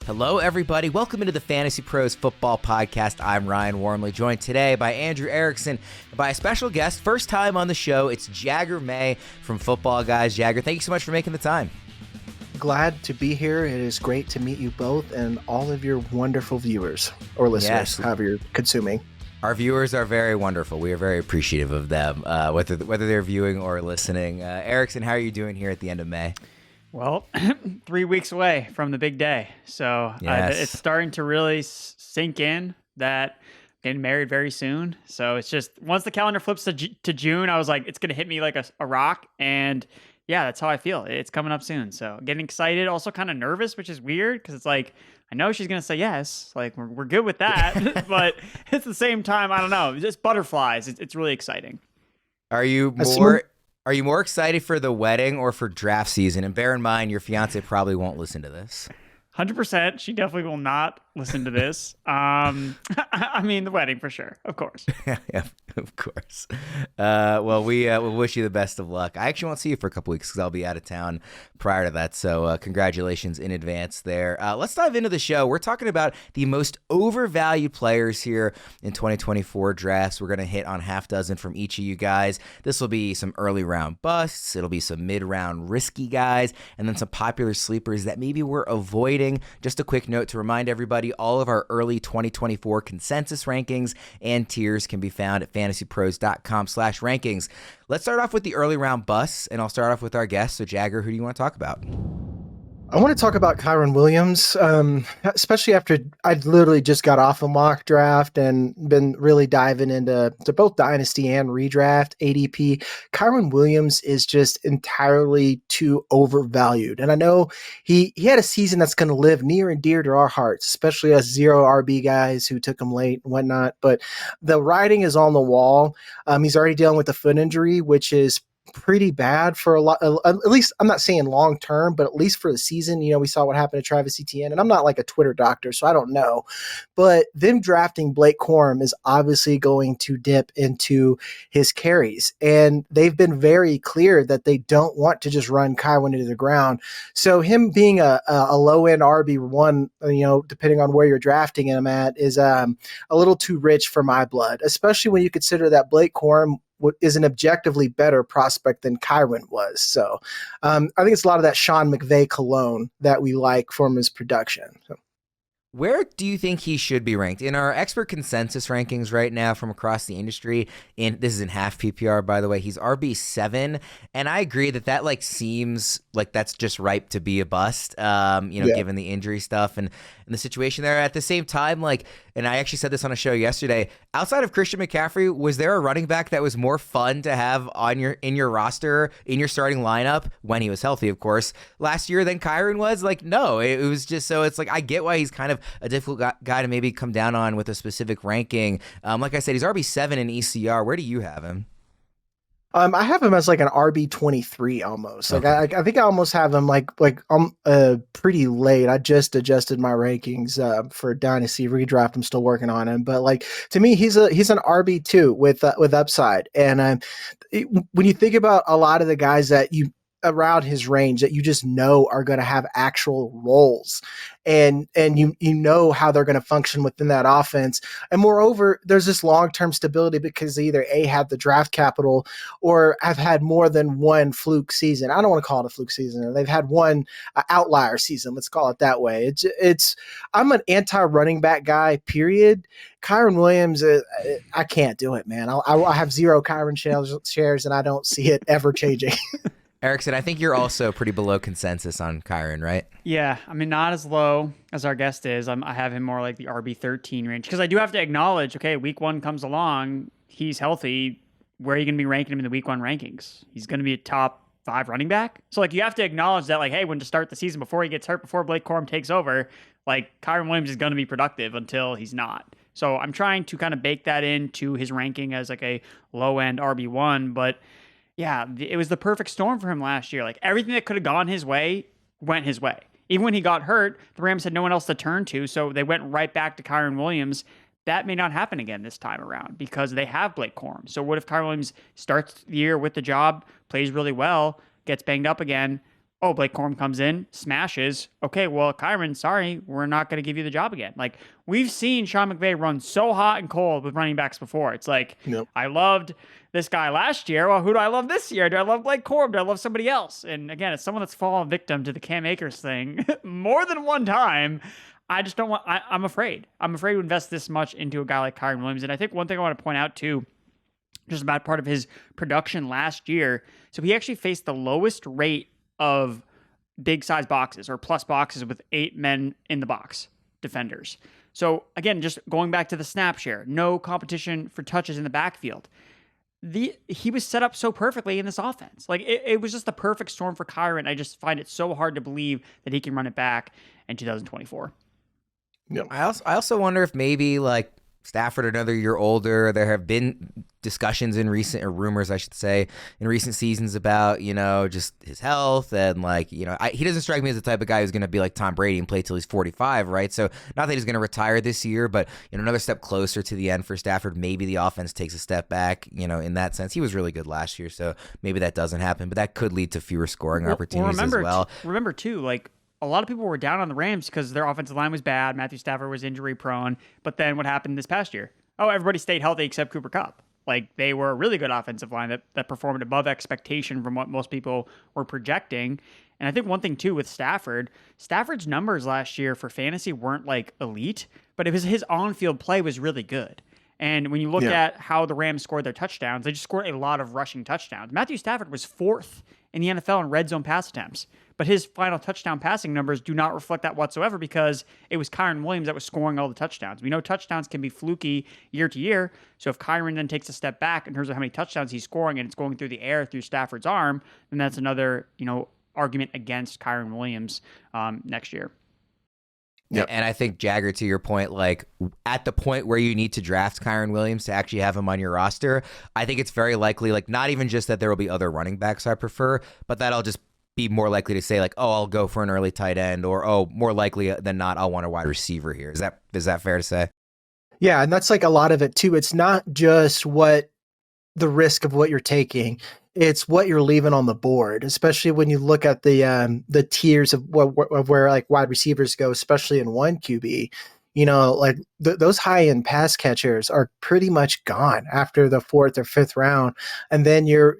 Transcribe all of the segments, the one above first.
Hello, everybody. Welcome into the Fantasy Pros Football Podcast. I'm Ryan Warmley, joined today by Andrew Erickson and by a special guest. First time on the show, it's Jagger May from Football Guys. Jagger, thank you so much for making the time. Glad to be here. It is great to meet you both and all of your wonderful viewers or listeners, however you're consuming. Our viewers are very wonderful. We are very appreciative of them, whether they're viewing or listening. Erickson, how are you doing here at the end of May? Well, 3 weeks away from the big day. So it's starting to really sink in that I'm getting married very soon. So it's just, once the calendar flips to June, I was like, it's going to hit me like a rock. And yeah, that's how I feel. It's coming up soon. So getting excited, also kind of nervous, which is weird because it's like, I know she's going to say yes. Like, we're good with that. But at the same time, I don't know. Just butterflies. It's really exciting. Are you more excited for the wedding or for draft season? And bear in mind, your fiance probably won't listen to this. 100%. She definitely will not listen to this. I mean, the wedding for sure. Of course. Yeah, of course. Well, we'll wish you the best of luck. I actually won't see you for a couple weeks because I'll be out of town prior to that. So congratulations in advance there. Let's dive into the show. We're talking about the most overvalued players here in 2024 drafts. We're going to hit on half dozen from each of you guys. This will be some early round busts. It'll be some mid-round risky guys, and then some popular sleepers that maybe we're avoiding. Just a quick note to remind everybody, all of our early 2024 consensus rankings and tiers can be found at fantasypros.com/rankings. Let's start off with the early round busts, and I'll start off with our guest. So Jagger, who do you want to talk about? I want to talk about Kyren Williams, especially after I literally just got off a mock draft and been really diving into both Dynasty and Redraft ADP. Kyren Williams is just entirely too overvalued. And I know he had a season that's going to live near and dear to our hearts, especially us zero RB guys who took him late and whatnot. But the writing is on the wall. He's already dealing with a foot injury, which is pretty bad for a lot, at least I'm not saying long term, but at least for the season. You know, we saw what happened to Travis Etienne, and I'm not like a Twitter doctor, so I don't know. But them drafting Blake Corum is obviously going to dip into his carries, and they've been very clear that they don't want to just run Kyren into the ground. So him being a low end RB1, you know, depending on where you're drafting him at, is a little too rich for my blood, especially when you consider that Blake Corum is an objectively better prospect than Kyren was. So I think it's a lot of that Sean McVay cologne that we like from his production. So. Where do you think he should be ranked? In our expert consensus rankings right now from across the industry, and this is in half PPR, by the way, he's RB7, and I agree that like seems like that's just ripe to be a bust, given the injury stuff and the situation there. At the same time, like, and I actually said this on a show yesterday, outside of Christian McCaffrey, was there a running back that was more fun to have in your roster, in your starting lineup, when he was healthy, of course, last year than Kyren was? Like, no, it was just, so it's like, I get why he's kind of a difficult guy to maybe come down on with a specific ranking. Like I said, he's RB7 in ECR. Where do you have him? I have him as like an RB23 almost. Like I think I almost have him like pretty late. I just adjusted my rankings for Dynasty Redraft. I'm still working on him, but like to me, he's an RB2 with upside. And when you think about a lot of the guys that you around his range that you just know are going to have actual roles, and you know how they're going to function within that offense. And moreover, there's this long-term stability because they either A, have the draft capital or have had more than one fluke season. I don't want to call it a fluke season. Or they've had one outlier season. Let's call it that way. I'm an anti-running back guy, period. Kyren Williams, I can't do it, man. I have zero Kyren shares, and I don't see it ever changing. Erickson, I think you're also pretty below consensus on Kyren, right? Yeah, I mean, not as low as our guest is. I have him more like the RB13 range because I do have to acknowledge, okay, week one comes along, he's healthy. Where are you going to be ranking him in the week one rankings? He's going to be a top 5 running back. So like you have to acknowledge that, like, hey, when to start the season before he gets hurt, before Blake Corum takes over, like Kyren Williams is going to be productive until he's not. So I'm trying to kind of bake that into his ranking as like a low end RB1, but yeah, it was the perfect storm for him last year. Like everything that could have gone his way went his way. Even when he got hurt, the Rams had no one else to turn to, so they went right back to Kyren Williams. That may not happen again this time around because they have Blake Corum. So what if Kyren Williams starts the year with the job, plays really well, gets banged up again? oh, Blake Corum comes in, smashes. Okay, well, Kyren, sorry, we're not going to give you the job again. Like, we've seen Sean McVay run so hot and cold with running backs before. It's like, Yep. I loved this guy last year. Well, who do I love this year? Do I love Blake Corum? Do I love somebody else? And again, it's someone that's fallen victim to the Cam Akers thing more than one time. I just don't want, I'm afraid. I'm afraid to invest this much into a guy like Kyren Williams. And I think one thing I want to point out too, just about part of his production last year. So he actually faced the lowest rate of big size boxes or plus boxes with 8 men in the box, defenders. So again, just going back to the snap share, no competition for touches in the backfield. He was set up so perfectly in this offense. Like it was just the perfect storm for Kyren. I just find it so hard to believe that he can run it back in 2024. Yep. I also wonder if maybe like Stafford another year older. There have been discussions in recent, or rumors, I should say, in recent seasons about, just his health and like, he doesn't strike me as the type of guy who's going to be like Tom Brady and play till he's 45, right? So not that he's going to retire this year, but another step closer to the end for Stafford. Maybe the offense takes a step back, in that sense. He was really good last year, so maybe that doesn't happen, but that could lead to fewer scoring opportunities as well. Remember too, like, a lot of people were down on the Rams because their offensive line was bad. Matthew Stafford was injury prone. But then what happened this past year? Oh, everybody stayed healthy except Cooper Kupp. Like, they were a really good offensive line that performed above expectation from what most people were projecting. And I think one thing too with Stafford's numbers last year for fantasy weren't like elite, but it was his on-field play was really good. And when you look at how the Rams scored their touchdowns, they just scored a lot of rushing touchdowns. Matthew Stafford was 4th in the NFL in red zone pass attempts, but his final touchdown passing numbers do not reflect that whatsoever because it was Kyren Williams that was scoring all the touchdowns. We know touchdowns can be fluky year to year, so if Kyren then takes a step back in terms of how many touchdowns he's scoring and it's going through the air through Stafford's arm, then that's another argument against Kyren Williams next year. Yeah, and I think, Jagger, to your point, like at the point where you need to draft Kyren Williams to actually have him on your roster, I think it's very likely, like not even just that there will be other running backs I prefer, but that I'll just be more likely to say like, oh, I'll go for an early tight end, or oh, more likely than not, I'll want a wide receiver here. Is that fair to say? Yeah, and that's like a lot of it too. It's not just what the risk of what you're taking. It's what you're leaving on the board, especially when you look at the tiers of where like wide receivers go, especially in one QB. Like those high end pass catchers are pretty much gone after the 4th or 5th round, and then you're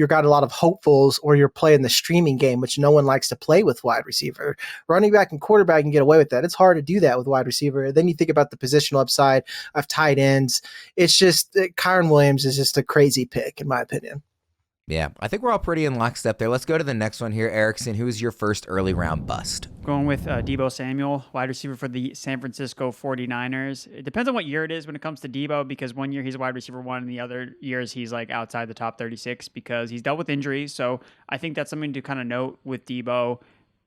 got a lot of hopefuls, or you're playing the streaming game, which no one likes to play with wide receiver. Running back and quarterback can get away with that. It's hard to do that with wide receiver. Then you think about the positional upside of tight ends. It's just Kyren Williams is just a crazy pick in my opinion. Yeah, I think we're all pretty in lockstep there. Let's go to the next one here. Erickson, who is your first early round bust? Going with Deebo Samuel, wide receiver for the San Francisco 49ers. It depends on what year it is when it comes to Deebo, because one year he's a wide receiver 1, and the other years he's like outside the top 36 because he's dealt with injuries. So I think that's something to kind of note with Deebo.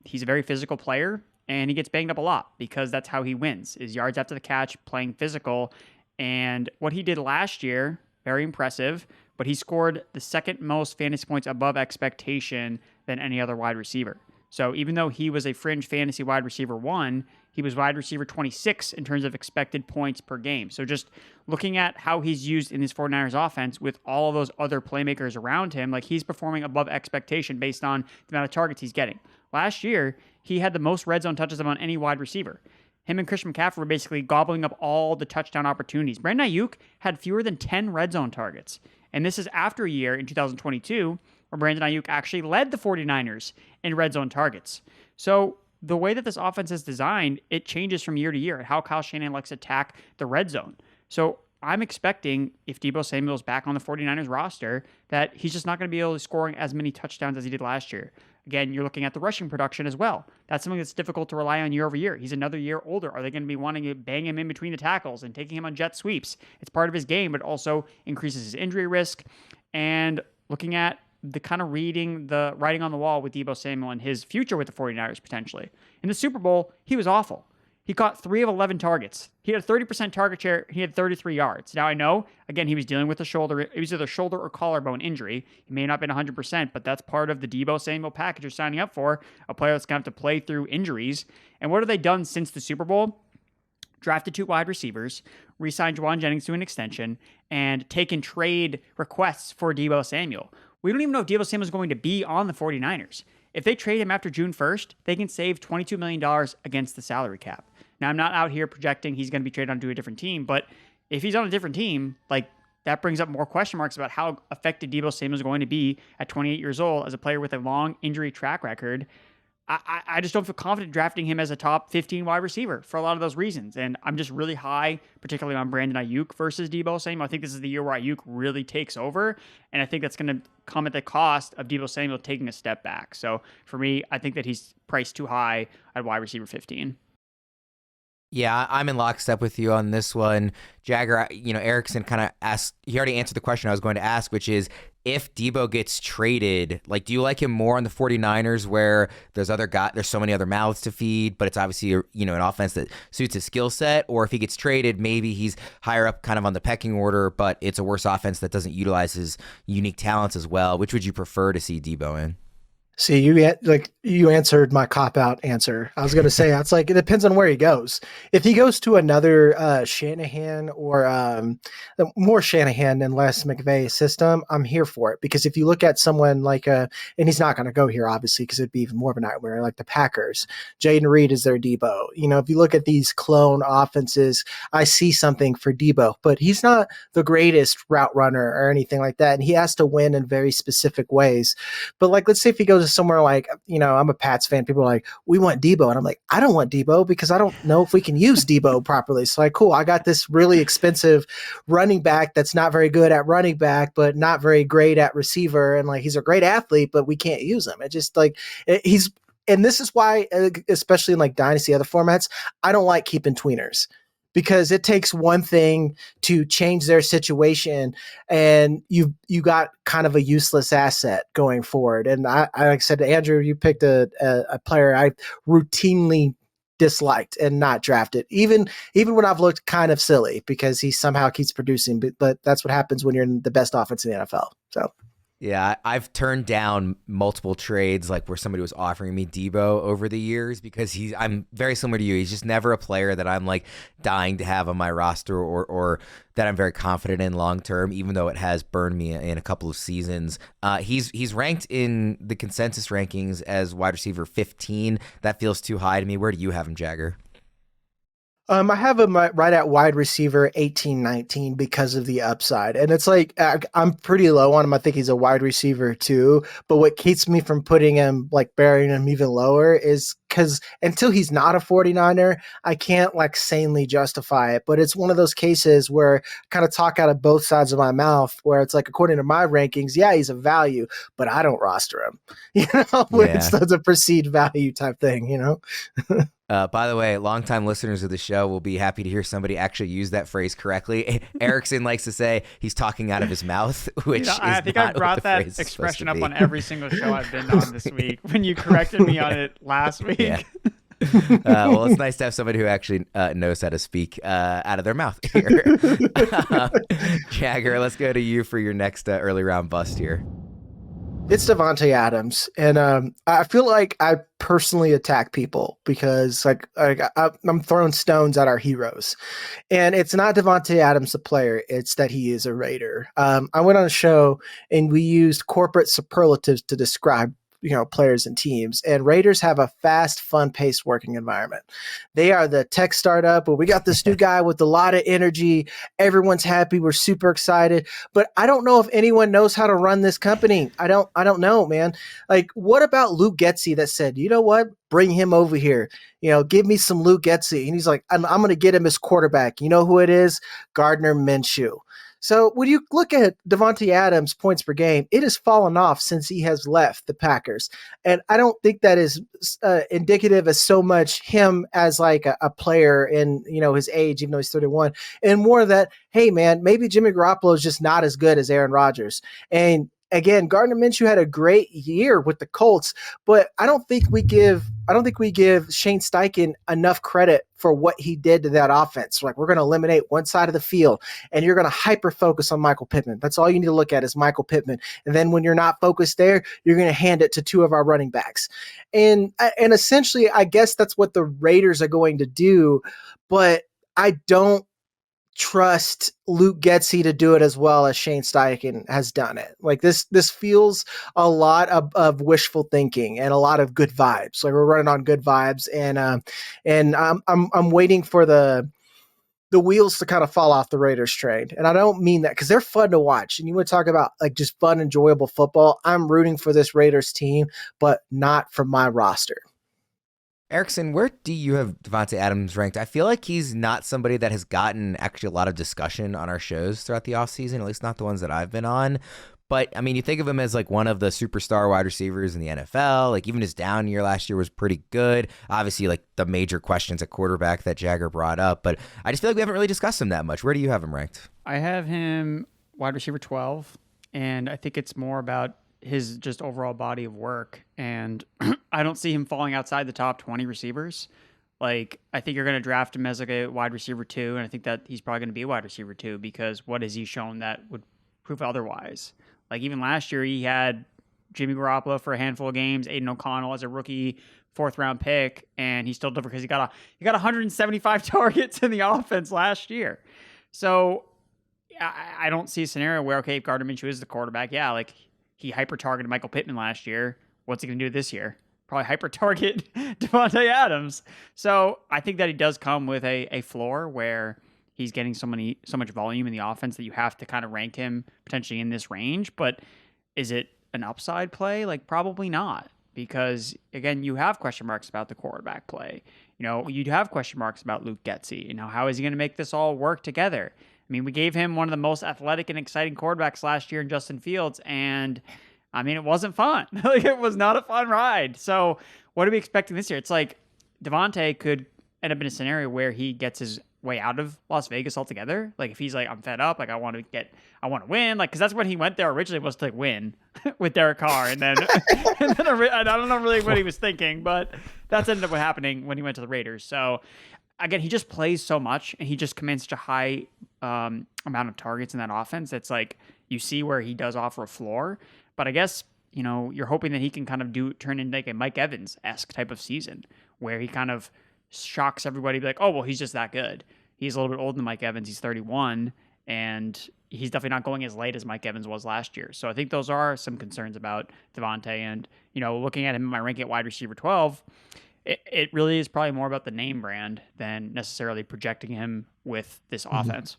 He's a very physical player, and he gets banged up a lot because that's how he wins, is yards after the catch, playing physical. And what he did last year, very impressive, but he scored the second most fantasy points above expectation than any other wide receiver. So even though he was a fringe fantasy wide receiver 1, he was wide receiver 26 in terms of expected points per game. So just looking at how he's used in this 49ers offense with all of those other playmakers around him, like he's performing above expectation based on the amount of targets he's getting. Last year, he had the most red zone touches among any wide receiver. Him and Christian McCaffrey were basically gobbling up all the touchdown opportunities. Brandon Ayuk had fewer than 10 red zone targets. And this is after a year in 2022 where Brandon Ayuk actually led the 49ers in red zone targets. So the way that this offense is designed, it changes from year to year, how Kyle Shanahan likes to attack the red zone. So I'm expecting, if Deebo Samuel is back on the 49ers roster, that he's just not going to be able to score as many touchdowns as he did last year. Again, you're looking at the rushing production as well. That's something that's difficult to rely on year over year. He's another year older. Are they going to be wanting to bang him in between the tackles and taking him on jet sweeps? It's part of his game, but also increases his injury risk. And looking at the kind of reading the writing on the wall with Deebo Samuel and his future with the 49ers potentially. In the Super Bowl, he was awful. He caught 3 of 11 targets. He had a 30% target share. He had 33 yards. Now I know, again, he was dealing with a shoulder. It was either shoulder or collarbone injury. He may not have been 100%, but that's part of the Deebo Samuel package you're signing up for, a player that's going to have to play through injuries. And what have they done since the Super Bowl? Drafted 2 wide receivers, re-signed Juwan Jennings to an extension, and taken trade requests for Deebo Samuel. We don't even know if Deebo Samuel is going to be on the 49ers. if they trade him after June 1st, they can save $22 million against the salary cap. Now, I'm not out here projecting he's going to be traded onto a different team, but if he's on a different team, like, that brings up more question marks about how effective Deebo Samuel is going to be at 28 years old as a player with a long injury track record. I just don't feel confident drafting him as a top 15 wide receiver for a lot of those reasons. And I'm just really high, particularly on Brandon Ayuk versus Deebo Samuel. I think this is the year where Ayuk really takes over. And I think that's going to come at the cost of Deebo Samuel taking a step back. So for me, I think that he's priced too high at wide receiver 15. Yeah, I'm in lockstep with you on this one. Jagger, Erickson kind of asked, he already answered the question I was going to ask, which is, if Deebo gets traded, like, do you like him more on the 49ers where there's so many other mouths to feed, but it's obviously, an offense that suits his skill set? Or if he gets traded, maybe he's higher up kind of on the pecking order, but it's a worse offense that doesn't utilize his unique talents as well. Which would you prefer to see Deebo in? See, you answered my cop-out answer. I was going to say, it's like, it depends on where he goes. If he goes to another Shanahan or more Shanahan and less McVay system, I'm here for it. Because if you look at someone like, and he's not going to go here, obviously, because it'd be even more of a nightmare, like the Packers. Jaden Reed is their Deebo. If you look at these clone offenses, I see something for Deebo. But he's not the greatest route runner or anything like that. And he has to win in very specific ways. But, like, let's say if he goes to somewhere like, I'm a Pats fan. People are like, we want Deebo. And I'm like, I don't want Deebo because I don't know if we can use Deebo properly. So like, cool. I got this really expensive running back that's not very good at running back, but not very great at receiver. And like, he's a great athlete, but we can't use him. It just like, and this is why, especially in like Dynasty, other formats, I don't like keeping tweeners. Because it takes one thing to change their situation, and you got kind of a useless asset going forward. And I like I said to Andrew, you picked a player I routinely disliked and not drafted, even when I've looked kind of silly because he somehow keeps producing. But that's what happens when you're in the best offense in the NFL. So. Yeah, I've turned down multiple trades like where somebody was offering me Deebo over the years because I'm very similar to you. He's just never a player that I'm like dying to have on my roster or that I'm very confident in long term, even though it has burned me in a couple of seasons. He's ranked in the consensus rankings as wide receiver 15. That feels too high to me. Where do you have him, Jagger? I have him right at wide receiver 18, 19 because of the upside. And it's like, I'm pretty low on him. I think he's a wide receiver too. But what keeps me from putting him, like burying him even lower is because until he's not a 49er, I can't like sanely justify it. But it's one of those cases where I kind of talk out of both sides of my mouth where it's like, according to my rankings, yeah, he's a value, but I don't roster him, it's a perceived value type thing, By the way, longtime listeners of the show will be happy to hear somebody actually use that phrase correctly. Erickson likes to say he's talking out of his mouth, which I think I brought that expression up on every single show I've been on this week when you corrected me on it last week. Yeah. Well, it's nice to have somebody who actually knows how to speak out of their mouth here. Jagger, let's go to you for your next early round bust here. It's Davante Adams, and I feel like I personally attack people because I'm throwing stones at our heroes, and it's not Davante Adams the player; it's that he is a Raider. I went on a show and we used corporate superlatives to describe players and teams, and Raiders have a fast, fun-paced working environment. They are the tech startup where we got this new guy with a lot of energy. Everyone's happy. We're super excited, but I don't know if anyone knows how to run this company. I don't know, man. Like, what about Luke Getsy that said, you know what? Bring him over here. Give me some Luke Getsy. And he's like, I'm going to get him as quarterback. You know who it is? Gardner Minshew. So when you look at Davante Adams' points per game, it has fallen off since he has left the Packers. And I don't think that is indicative of so much him as like a player in, his age, even though he's 31, and more that, hey, man, maybe Jimmy Garoppolo is just not as good as Aaron Rodgers. And again, Gardner Minshew had a great year with the Colts, but I don't think we give Shane Steichen enough credit for what he did to that offense. Like, we're going to eliminate one side of the field, and you're going to hyper focus on Michael Pittman. That's all you need to look at is Michael Pittman. And then when you're not focused there, you're going to hand it to two of our running backs. And essentially, I guess that's what the Raiders are going to do. But I don't trust Luke Getsy to do it as well as Shane Steichen has done it. Like this feels a lot of wishful thinking and a lot of good vibes. Like we're running on good vibes, and I'm waiting for the wheels to kind of fall off the Raiders train. And I don't mean that because they're fun to watch. And you want to talk about like just fun, enjoyable football. I'm rooting for this Raiders team, but not from my roster. Erickson, where do you have Davante Adams ranked? I feel like he's not somebody that has gotten actually a lot of discussion on our shows throughout the offseason, at least not the ones that I've been on. But, I mean, you think of him as like one of the superstar wide receivers in the NFL. Like even his down year last year was pretty good. Obviously, like the major questions at quarterback that Jagger brought up. But I just feel like we haven't really discussed him that much. Where do you have him ranked? I have him wide receiver 12, and I think it's more about his just overall body of work. And I don't see him falling outside the top 20 receivers. Like, I think you're going to draft him as like a wide receiver 2, and I think that he's probably going to be a wide receiver 2 because what has he shown that would prove otherwise? Like, even last year, he had Jimmy Garoppolo for a handful of games, Aiden O'Connell as a rookie 4th-round pick, and he still delivered because he got 175 targets in the offense last year. So I don't see a scenario where, okay, if Gardner Minshew is the quarterback, yeah, like he hyper-targeted Michael Pittman last year. What's he going to do this year? Probably hyper-target Davante Adams. So I think that he does come with a floor where he's getting so much volume in the offense that you have to kind of rank him potentially in this range. But is it an upside play? Like, probably not. Because, again, you have question marks about the quarterback play. You know, you'd have question marks about Luke Getsy. You know, how is he going to make this all work together? I mean, we gave him one of the most athletic and exciting quarterbacks last year in Justin Fields, and I mean, it wasn't fun. Like, it was not a fun ride. So what are we expecting this year? It's like Davante could end up in a scenario where he gets his way out of Las Vegas altogether. Like if he's like, I'm fed up, like I want to win. Like, cause that's when he went there originally was to like win with Derek Carr. And then, I don't know really what he was thinking, but that's ended up happening when he went to the Raiders. So again, he just plays so much and he just commands such a high amount of targets in that offense. It's like, you see where he does offer a floor, but I guess, you know, you're hoping that he can kind of turn into like a Mike Evans-esque type of season where he kind of shocks everybody, be like, oh, well, he's just that good. He's a little bit older than Mike Evans. He's 31, and he's definitely not going as late as Mike Evans was last year. So I think those are some concerns about Davante. And, you know, looking at him in my ranking at wide receiver 12, it really is probably more about the name brand than necessarily projecting him with this offense.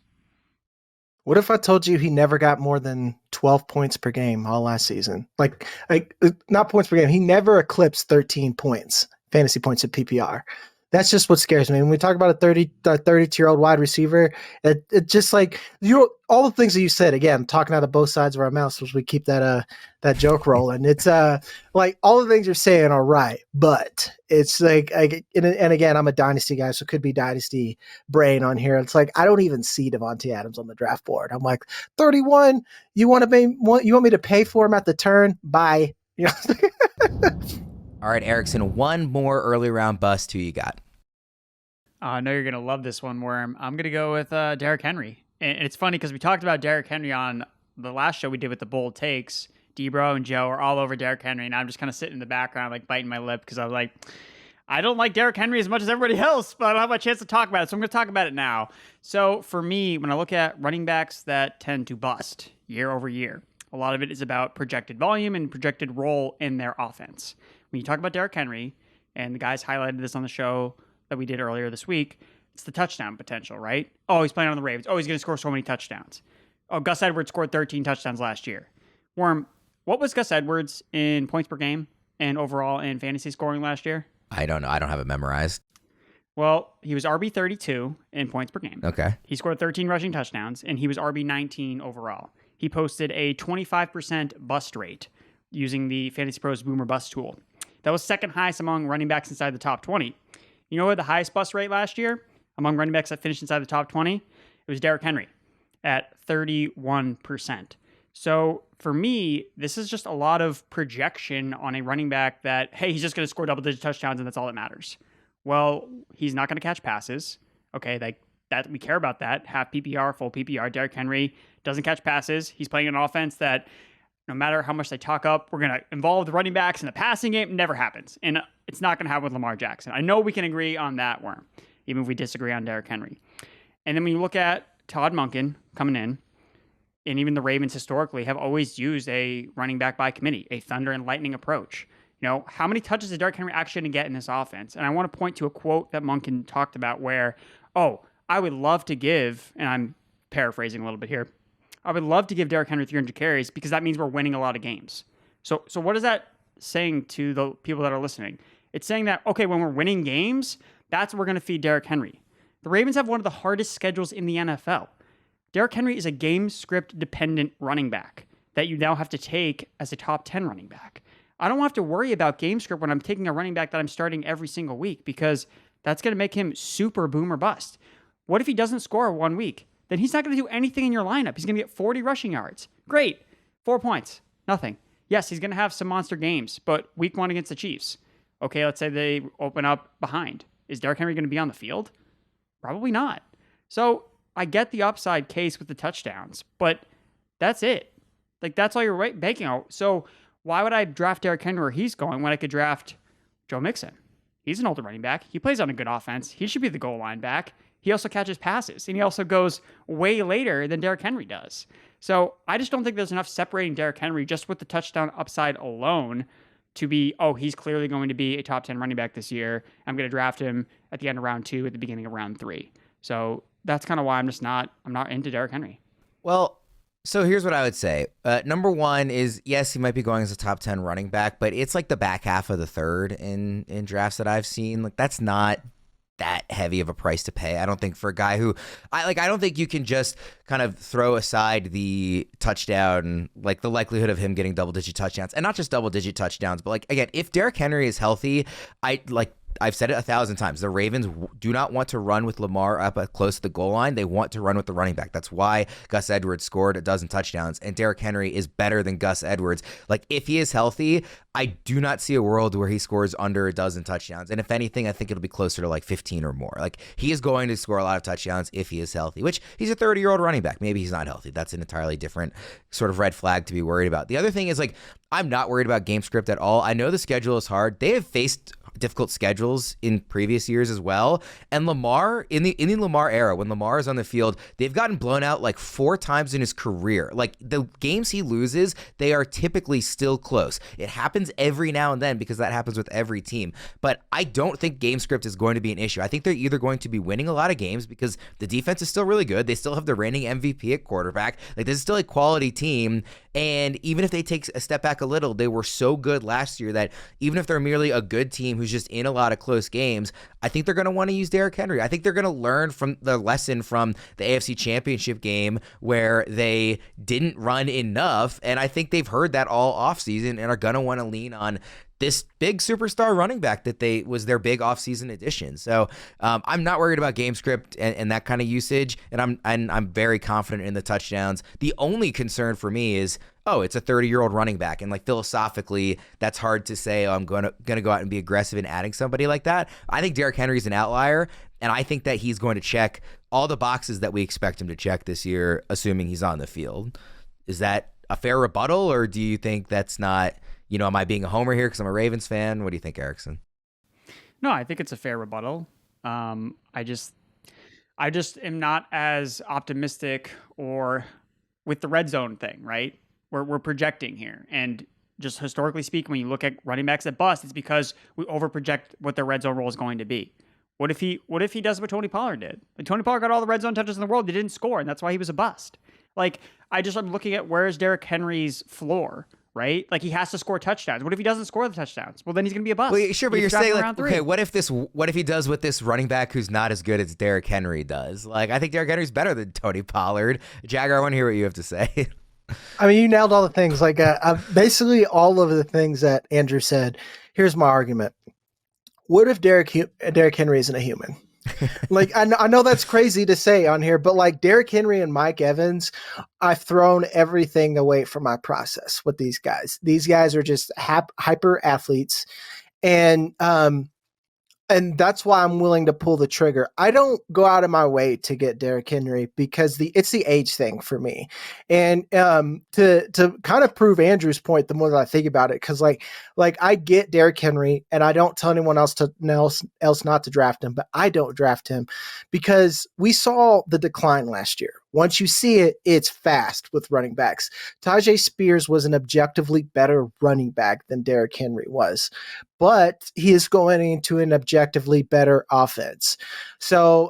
What if I told you he never got more than 12 points per game all last season? Like not points per game. He never eclipsed 13 points, fantasy points at PPR. That's just what scares me. When we talk about a 32-year-old wide receiver, it just like, you know, all the things that you said, again, talking out of both sides of our mouths as we keep that joke rolling. It's like all the things you're saying are right, but it's like, and again, I'm a dynasty guy, so it could be dynasty brain on here. It's like, I don't even see Davante Adams on the draft board. I'm like, 31, you want me to pay for him at the turn? Bye. You know? All right, Erickson, one more early round bust. Who you got? I know you're going to love this one, Worm. I'm going to go with Derrick Henry. And it's funny because we talked about Derrick Henry on the last show we did with the bold takes. Debro and Joe are all over Derrick Henry, and I'm just kind of sitting in the background, like biting my lip because I was like, I don't like Derrick Henry as much as everybody else, but I don't have a chance to talk about it, so I'm going to talk about it now. So for me, when I look at running backs that tend to bust year over year, a lot of it is about projected volume and projected role in their offense. When you talk about Derrick Henry, and the guys highlighted this on the show that we did earlier this week, it's the touchdown potential, right? Oh, he's playing on the Ravens. Oh, he's going to score so many touchdowns. Oh, Gus Edwards scored 13 touchdowns last year. Worm, what was Gus Edwards in points per game and overall in fantasy scoring last year? I don't know. I don't have it memorized. Well, he was RB 32 in points per game. Okay. He scored 13 rushing touchdowns, and he was RB 19 overall. He posted a 25% bust rate using the FantasyPros Boomer Bust tool. That was second highest among running backs inside the top 20. You know what the highest bust rate last year among running backs that finished inside the top 20? It was Derrick Henry at 31%. So for me, this is just a lot of projection on a running back that, hey, he's just going to score double-digit touchdowns and that's all that matters. Well, he's not going to catch passes. Okay, that we care about that. Half PPR, full PPR. Derrick Henry doesn't catch passes. He's playing an offense that no matter how much they talk up, we're going to involve the running backs in the passing game. It never happens. And it's not going to happen with Lamar Jackson. I know we can agree on that, Worm, even if we disagree on Derrick Henry. And then when you look at Todd Monken coming in, and even the Ravens historically have always used a running back by committee, a thunder and lightning approach. How many touches is Derrick Henry actually going to get in this offense? And I want to point to a quote that Monken talked about where, I would love to give, and I'm paraphrasing a little bit here, I would love to give Derrick Henry 300 carries because that means we're winning a lot of games. So what is that saying to the people that are listening? It's saying that, okay, when we're winning games, that's what we're going to feed Derrick Henry. The Ravens have one of the hardest schedules in the NFL. Derrick Henry is a game script dependent running back that you now have to take as a top 10 running back. I don't have to worry about game script when I'm taking a running back that I'm starting every single week because that's going to make him super boom or bust. What if he doesn't score 1 week? Then he's not going to do anything in your lineup. He's going to get 40 rushing yards. Great. 4 points. Nothing. Yes, he's going to have some monster games, but week 1 against the Chiefs. Okay, let's say they open up behind. Is Derrick Henry going to be on the field? Probably not. So I get the upside case with the touchdowns, but that's it. That's all you're banking on. So why would I draft Derrick Henry where he's going when I could draft Joe Mixon? He's an older running back. He plays on a good offense. He should be the goal line back. He also catches passes, and he also goes way later than Derrick Henry does. So I just don't think there's enough separating Derrick Henry just with the touchdown upside alone to be, he's clearly going to be a top 10 running back this year. I'm going to draft him at the end of round 2, at the beginning of round 3. So that's kind of why I'm not into Derrick Henry. Well, so here's what I would say. Number one is, yes, he might be going as a top 10 running back, but it's like the back half of the third in drafts that I've seen. That's not that heavy of a price to pay. I don't think for a guy who I don't think you can just kind of throw aside the touchdown, the likelihood of him getting double-digit touchdowns, and not just double-digit touchdowns, but again, if Derrick Henry is healthy, I've said it 1,000 times. The Ravens do not want to run with Lamar up close to the goal line. They want to run with the running back. That's why Gus Edwards scored a dozen touchdowns, and Derrick Henry is better than Gus Edwards. If he is healthy, I do not see a world where he scores under a dozen touchdowns. And if anything, I think it'll be closer to 15 or more. He is going to score a lot of touchdowns if he is healthy, which he's a 30-year-old running back. Maybe he's not healthy. That's an entirely different sort of red flag to be worried about. The other thing is I'm not worried about game script at all. I know the schedule is hard. They have faced difficult schedules in previous years as well. And Lamar, in the Lamar era, when Lamar is on the field, they've gotten blown out 4 times in his career. The games he loses, they are typically still close. It happens every now and then because that happens with every team. But I don't think game script is going to be an issue. I think they're either going to be winning a lot of games because the defense is still really good. They still have the reigning MVP at quarterback. This is still a quality team. And even if they take a step back a little, they were so good last year that even if they're merely a good team who's just in a lot of close games, I think they're going to want to use Derrick Henry. I think they're going to learn from the lesson from the AFC Championship game where they didn't run enough. And I think they've heard that all offseason and are going to want to lean on this big superstar running back that was their big offseason addition. So I'm not worried about game script and that kind of usage, and I'm very confident in the touchdowns. The only concern for me is, it's a 30-year-old running back, and philosophically, that's hard to say. I'm gonna go out and be aggressive in adding somebody like that. I think Derrick Henry is an outlier, and I think that he's going to check all the boxes that we expect him to check this year, assuming he's on the field. Is that a fair rebuttal, or do you think that's not? Am I being a homer here because I'm a Ravens fan? What do you think, Erickson? No, I think it's a fair rebuttal. I just am not as optimistic or with the red zone thing, right? We're projecting here. And just historically speaking, when you look at running backs that bust, it's because we overproject what their red zone role is going to be. What if he does what Tony Pollard did? Tony Pollard got all the red zone touches in the world. He didn't score, and that's why he was a bust. I'm looking at where's Derrick Henry's floor, right? He has to score touchdowns. What if he doesn't score the touchdowns? Well, then he's going to be a bust. Well, sure, but you're saying okay, what if he does what this running back who's not as good as Derrick Henry does? I think Derrick Henry's better than Tony Pollard. Jagger, I want to hear what you have to say. I mean, you nailed all the things. Basically all of the things that Andrew said. Here's my argument. What if Derrick Henry isn't a human? I know that's crazy to say on here, but Derrick Henry and Mike Evans, I've thrown everything away from my process with these guys. These guys are just hyper athletes. And And that's why I'm willing to pull the trigger. I don't go out of my way to get Derrick Henry because it's the age thing for me. And to kind of prove Andrew's point, the more that I think about it, because like I get Derrick Henry, and I don't tell anyone else not to draft him, but I don't draft him because we saw the decline last year. Once you see it, it's fast with running backs. Tajay Spears was an objectively better running back than Derrick Henry was, but he is going into an objectively better offense. So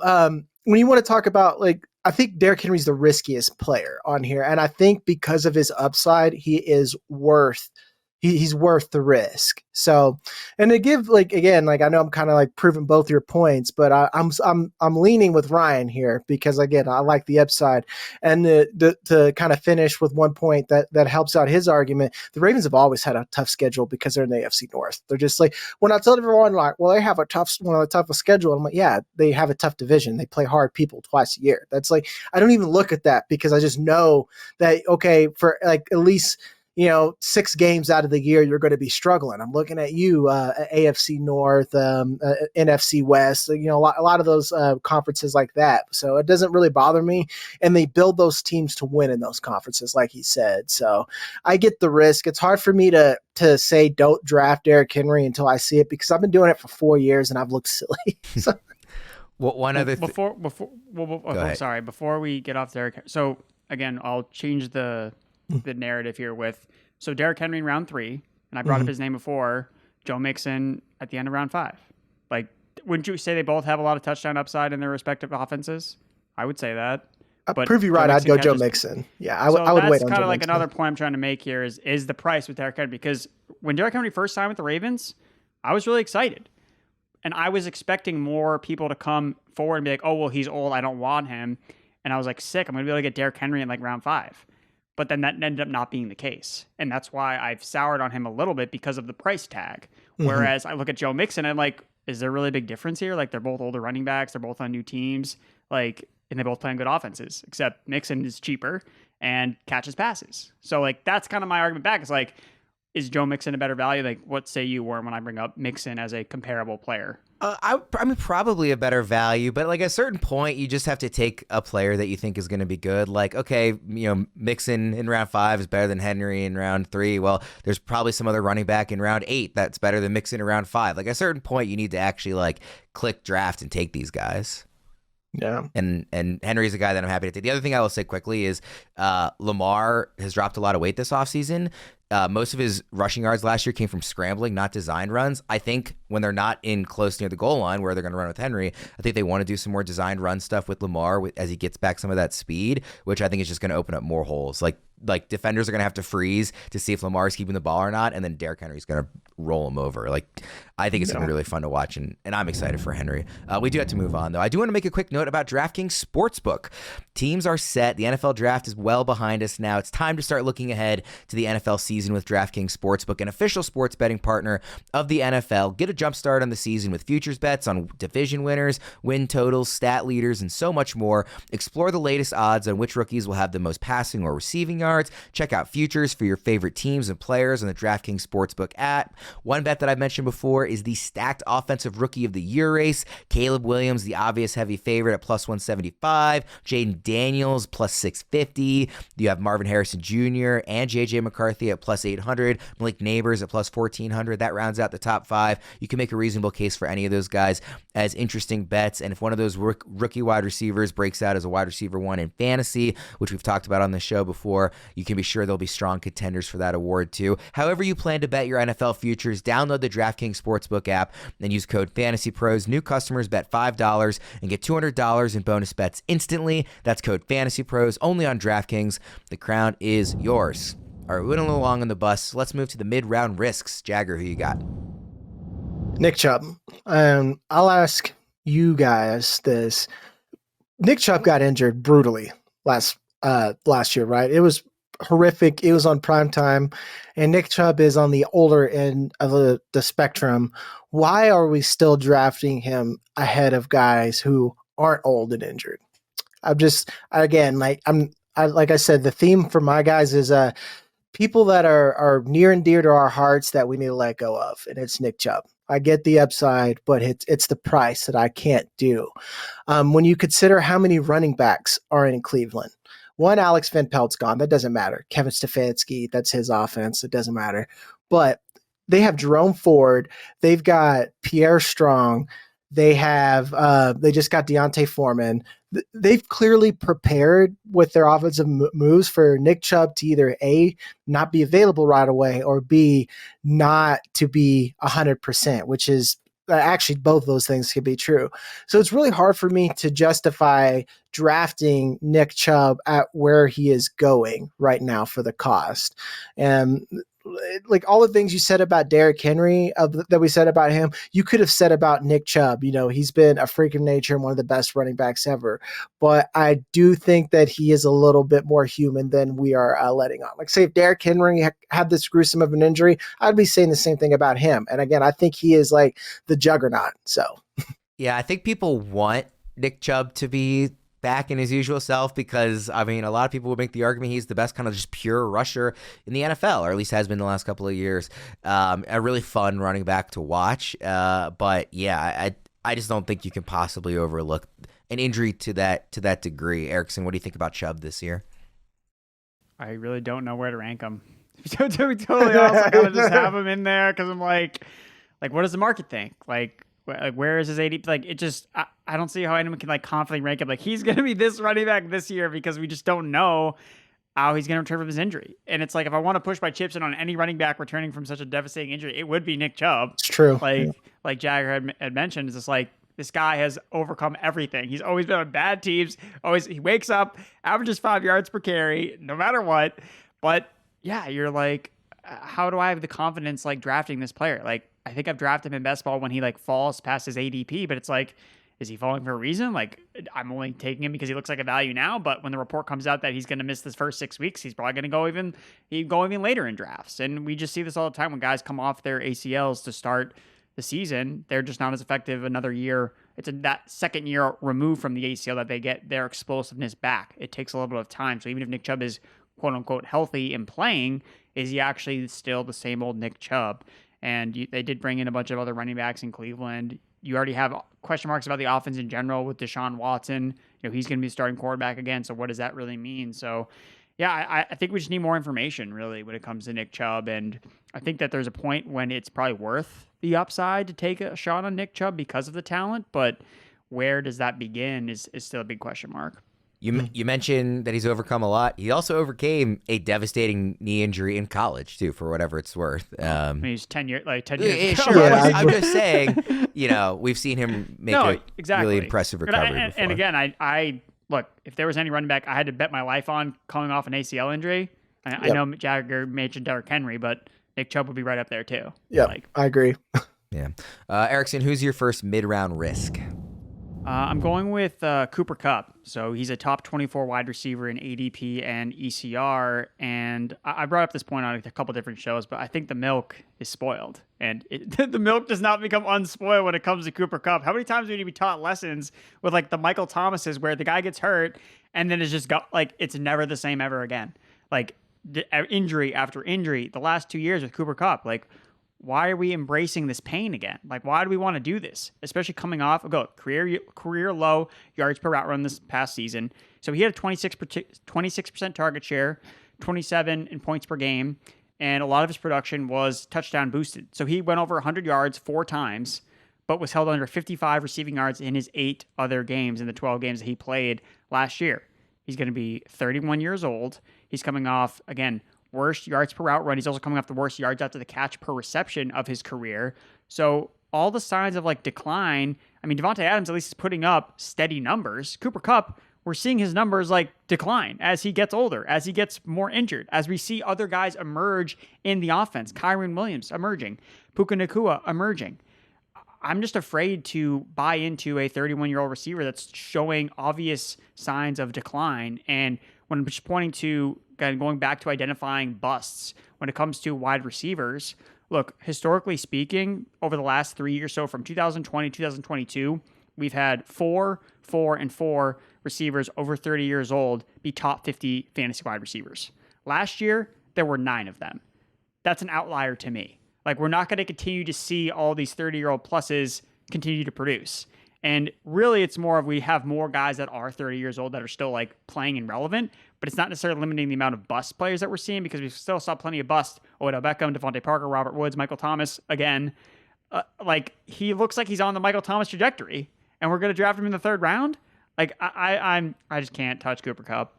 when you want to talk about, like, I think Derrick Henry's the riskiest player on here, and I think because of his upside, he is worth he's worth the risk. So, and to give, like, again, like, I know I'm kind of like proving both your points, but I'm leaning with Ryan here because, again, I like the upside. And to kind of finish with one point that helps out his argument, the Ravens have always had a tough schedule because they're in the AFC North. They're just like, when I tell everyone, like, well, they have one of the toughest schedule, I'm like, yeah, they have a tough division. They play hard people twice a year. That's like, I don't even look at that because I just know that, okay, for like at least 6 games out of the year, you're going to be struggling. I'm looking at you, AFC North, NFC West, a lot of those conferences like that. So it doesn't really bother me. And they build those teams to win in those conferences, like he said. So I get the risk. It's hard for me to say don't draft Derrick Henry until I see it because I've been doing it for 4 years and I've looked silly. So. Well, one other thing. Before we get off Derrick. So again, I'll change the narrative here with, so Derrick Henry in round 3, and I brought up his name before, Joe Mixon at the end of round 5. Like, wouldn't you say they both have a lot of touchdown upside in their respective offenses? I would say that. But prove you right, I'd go Joe Mixon. Yeah, I would wait on Joe Mixon. That's kind of like another point I'm trying to make here is the price with Derrick Henry, because when Derrick Henry first signed with the Ravens, I was really excited. And I was expecting more people to come forward and be like, oh, well, he's old, I don't want him. And I was like, sick, I'm going to be able to get Derrick Henry in like round 5. But then that ended up not being the case. And that's why I've soured on him a little bit because of the price tag. Whereas I look at Joe Mixon and I'm like, is there really a big difference here? Like, they're both older running backs. They're both on new teams. Like, and they both play on good offenses, except Mixon is cheaper and catches passes. So, like, that's kind of my argument back. It's like, is Joe Mixon a better value? Like, what say you, Warren, when I bring up Mixon as a comparable player? I mean, probably a better value, but like at a certain point, you just have to take a player that you think is going to be good. Like, okay, Mixon in round 5 is better than Henry in round 3. Well, there's probably some other running back in round 8 that's better than Mixon in round 5. Like, at a certain point, you need to actually like click draft and take these guys. Yeah. And Henry's a guy that I'm happy to take. The other thing I will say quickly is Lamar has dropped a lot of weight this offseason. Most of his rushing yards last year came from scrambling, not designed runs. I think when they're not in close near the goal line where they're going to run with Henry, I think they want to do some more designed run stuff with Lamar as he gets back some of that speed, which I think is just going to open up more holes. Like defenders are going to have to freeze to see if Lamar's keeping the ball or not, and then Derrick Henry's going to roll him over. Like, I think it's going to be really fun to watch, and I'm excited for Henry. We do have to move on, though. I do want to make a quick note about DraftKings Sportsbook. Teams are set. The NFL draft is well behind us now. It's time to start looking ahead to the NFL season with DraftKings Sportsbook, an official sports betting partner of the NFL. Get a jump start on the season with futures bets on division winners, win totals, stat leaders, and so much more. Explore the latest odds on which rookies will have the most passing or receiving yards. Check out futures for your favorite teams and players on the DraftKings Sportsbook app. One bet that I've mentioned before is the stacked offensive rookie of the year race. Caleb Williams, the obvious heavy favorite at plus 175. Jaden Daniels, plus 650. You have Marvin Harrison Jr. and J.J. McCarthy at plus 800. Malik Neighbors at plus 1400. That rounds out the top 5. You can make a reasonable case for any of those guys as interesting bets. And if one of those rookie wide receivers breaks out as a wide receiver 1 in fantasy, which we've talked about on the show before, you can be sure they'll be strong contenders for that award too. However you plan to bet your NFL futures, download the DraftKings Sportsbook app and use code FantasyPros. New customers bet $5 and get $200 in bonus bets instantly. That's code FantasyPros only on DraftKings. The crown is yours. All right, moving along on the bus. Let's move to the mid-round risks. Jagger, who you got? Nick Chubb. I'll ask you guys this. Nick Chubb got injured brutally last year, right? It was horrific. It was on prime time, and Nick Chubb is on the older end of the spectrum. Why are we still drafting him ahead of guys who aren't old and injured? Like I said, the theme for my guys is people that are near and dear to our hearts that we need to let go of, and it's Nick Chubb. I get the upside, but it's the price that I can't do. When you consider how many running backs are in Cleveland, one, Alex Van Pelt's gone. That doesn't matter. Kevin Stefanski, that's his offense. It doesn't matter. But they have Jerome Ford. They've got Pierre Strong. They have they just got Deontay Foreman. They've clearly prepared with their offensive moves for Nick Chubb to either A, not be available right away, or B, not to be 100%, which is actually both those things could be true. So it's really hard for me to justify drafting Nick Chubb at where he is going right now for the cost. And like all the things you said about Derrick Henry that we said about him, you could have said about Nick Chubb. You know, he's been a freak of nature and one of the best running backs ever. But I do think that he is a little bit more human than we are letting on. Like, say if Derrick Henry had this gruesome of an injury, I'd be saying the same thing about him. And again, I think he is like the juggernaut. So, yeah, I think people want Nick Chubb to be back in his usual self because, I mean, a lot of people would make the argument he's the best kind of just pure rusher in the NFL, or at least has been the last couple of years. A really fun running back to watch. But yeah, I just don't think you can possibly overlook an injury to that degree. Erickson, what do you think about Chubb this year? I really don't know where to rank him. To be totally honest, I kind of just have him in there because I'm like, what does the market think? Like, where is his ADP? Like, it just, I don't see how anyone can like confidently rank him. Like, he's going to be this running back this year because we just don't know how he's going to return from his injury. And it's like, if I want to push my chips in on any running back returning from such a devastating injury, it would be Nick Chubb. It's true. Like Jagger had mentioned, it's just like, this guy has overcome everything. He's always been on bad teams. He wakes up, averages 5 yards per carry, no matter what. But yeah, you're like, how do I have the confidence like drafting this player? Like, I think I've drafted him in best ball when he like falls past his ADP, but it's like, is he falling for a reason? Like, I'm only taking him because he looks like a value now, but when the report comes out that he's going to miss this first 6 weeks, he's probably going to go even later in drafts. And we just see this all the time when guys come off their ACLs to start the season. They're just not as effective another year. It's that second year removed from the ACL that they get their explosiveness back. It takes a little bit of time. So even if Nick Chubb is quote unquote healthy and playing, is he actually still the same old Nick Chubb? And they did bring in a bunch of other running backs in Cleveland. You already have question marks about the offense in general with Deshaun Watson. You know, he's going to be starting quarterback again. So what does that really mean? So yeah, I think we just need more information really when it comes to Nick Chubb. And I think that there's a point when it's probably worth the upside to take a shot on Nick Chubb because of the talent. But where does that begin is still a big question mark. You mentioned that he's overcome a lot. He also overcame a devastating knee injury in college too, for whatever it's worth. I mean, he's 10 years ago. Sure. Yeah, I'm just saying, you know, we've seen him make really impressive recovery before. And again, I look, if there was any running back I had to bet my life on coming off an ACL injury, I know Jagger mentioned Derrick Henry, but Nick Chubb would be right up there too. Yeah, I agree. Yeah. Erickson, who's your first mid-round risk? I'm going with Cooper Kupp. So he's a top 24 wide receiver in ADP and ECR. And I brought up this point on a couple different shows, but I think the milk is spoiled. And the milk does not become unspoiled when it comes to Cooper Kupp. How many times do you be taught lessons with like the Michael Thomases where the guy gets hurt and then it's just got like, it's never the same ever again. Like injury after injury, the last 2 years with Cooper Kupp, like, why are we embracing this pain again? Like, why do we want to do this? Especially coming off career low yards per route run this past season. So he had a 26% target share, 27 in points per game, and a lot of his production was touchdown boosted. So he went over 100 yards 4 times, but was held under 55 receiving yards in his 8 other games in the 12 games that he played last year. He's going to be 31 years old. He's coming off, again, worst yards per route run. He's also coming off the worst yards after the catch per reception of his career. So all the signs of like decline. I mean, Davante Adams at least is putting up steady numbers. Cooper Kupp, we're seeing his numbers like decline as he gets older, as he gets more injured, as we see other guys emerge in the offense. Kyren Williams emerging, Puka Nacua emerging. I'm just afraid to buy into a 31-year-old receiver that's showing obvious signs of decline. And when I'm just pointing to going back to identifying busts when it comes to wide receivers, look, historically speaking, over the last 3 years, so from 2020 to 2022, we've had 4 receivers over 30 years old be top 50 fantasy wide receivers. Last year, there were 9 of them. That's an outlier to me. Like, we're not going to continue to see all these 30-year-old pluses continue to produce. And really, it's more of we have more guys that are 30 years old that are still like playing and relevant, but it's not necessarily limiting the amount of bust players that we're seeing, because we still saw plenty of bust. Odell Beckham, Devontae Parker, Robert Woods, Michael Thomas. Again, like, he looks like he's on the Michael Thomas trajectory, and we're going to draft him in the 3rd round. Like, I just can't touch Cooper Kupp.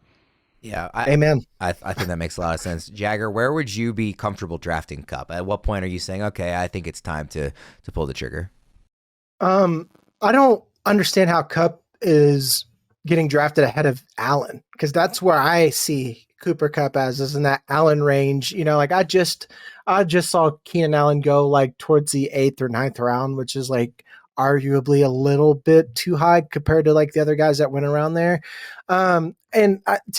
Yeah, Amen. I think that makes a lot of sense. Jagger, where would you be comfortable drafting Kupp? At what point are you saying, okay, I think it's time to pull the trigger? I don't understand how Kupp is getting drafted ahead of Allen, because that's where I see Cooper Kupp as, is in that Allen range. You know, like I just saw Keenan Allen go like towards the 8th or 9th round, which is like arguably a little bit too high compared to like the other guys that went around there. To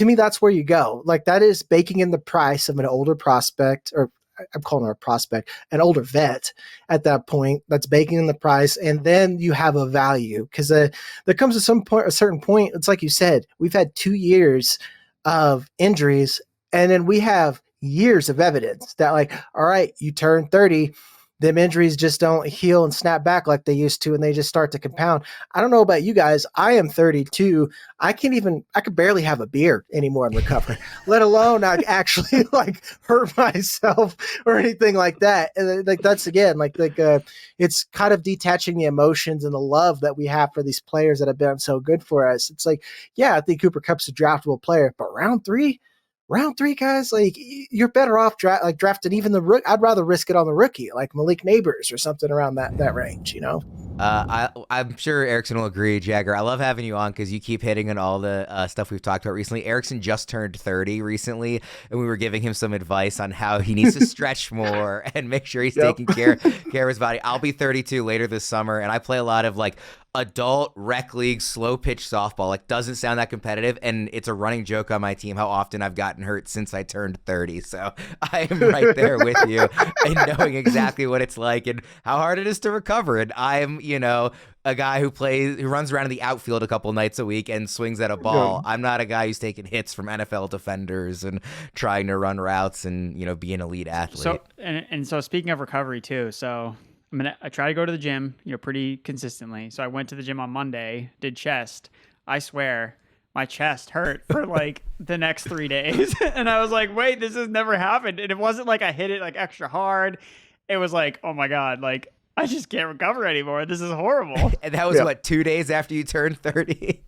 me, that's where you go. Like, that is baking in the price of an older prospect, or I'm calling her a prospect, an older vet at that point. That's baking in the price, and then you have a value, because there comes a certain point. It's like you said, we've had 2 years of injuries, and then we have years of evidence that, like, all right, you turn 30, them injuries just don't heal and snap back like they used to, and they just start to compound. I don't know about you guys. I am 32. I could barely have a beer anymore in recovery, let alone I actually like hurt myself or anything like that. And like, that's again, it's kind of detaching the emotions and the love that we have for these players that have been so good for us. It's like, yeah, I think Cooper Kupp's a draftable player, but round three, guys, like, you're better off drafting even the rookie. I'd rather risk it on the rookie, like Malik Neighbors or something around that range, you know? I'm sure Erickson will agree, Jagger. I love having you on because you keep hitting on all the stuff we've talked about recently. Erickson just turned 30 recently, and we were giving him some advice on how he needs to stretch more and make sure he's taking care of his body. I'll be 32 later this summer, and I play a lot of like adult rec league slow pitch softball. Like, doesn't sound that competitive, and it's a running joke on my team how often I've gotten hurt since I turned 30. So I am right there with you and knowing exactly what it's like and how hard it is to recover. And I'm, a guy who runs around in the outfield a couple nights a week and swings at a ball. I'm not a guy who's taking hits from NFL defenders and trying to run routes and, be an elite athlete. So, and so speaking of recovery too, so I try to go to the gym, pretty consistently. So I went to the gym on Monday, did chest. I swear my chest hurt for like the next 3 days. And I was like, wait, this has never happened. And it wasn't like I hit it like extra hard. It was like, oh my God, like, I just can't recover anymore. This is horrible. And that was 2 days after you turned 30?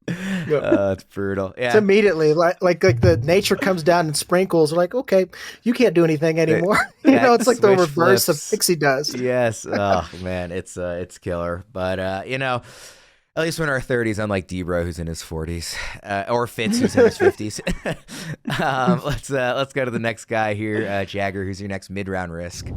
It's brutal. Yeah. It's immediately like the nature comes down and sprinkles. We're like, okay, you can't do anything anymore. It's like the reverse of pixie dust. Yes. Oh man, it's killer. But at least we're in our 30s, unlike Deebo, who's in his 40s, or Fitz, who's in his 50s. Let's go to the next guy here, Jagger. Who's your next mid-round risk?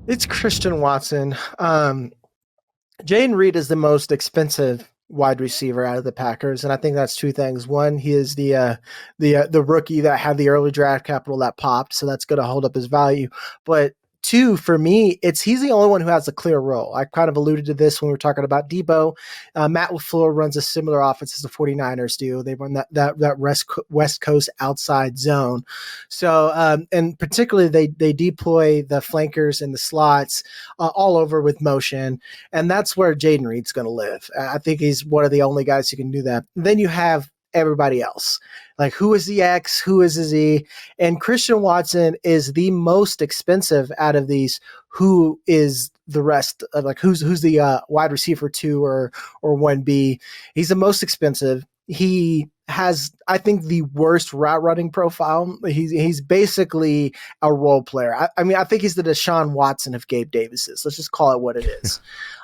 It's Christian Watson. Jayden Reed is the most expensive wide receiver out of the Packers, and I think that's two things. One, he is the rookie that had the early draft capital that popped, so that's going to hold up his value. But two, for me, he's the only one who has a clear role. I kind of alluded to this when we were talking about Deebo. Matt LaFleur runs a similar offense as the 49ers do. They run that West Coast outside zone. So, and particularly they deploy the flankers and the slots all over with motion. And that's where Jayden Reed's going to live. I think he's one of the only guys who can do that. And then you have everybody else. Like, who is the X, who is the Z? And Christian Watson is the most expensive out of these. Who is the rest of, like, who's the wide receiver 2 or 1B? He's the most expensive. He has, I think, the worst route running profile. He's basically a role player. I think he's the Deshaun Watson of Gabe Davis's. Let's just call it what it is.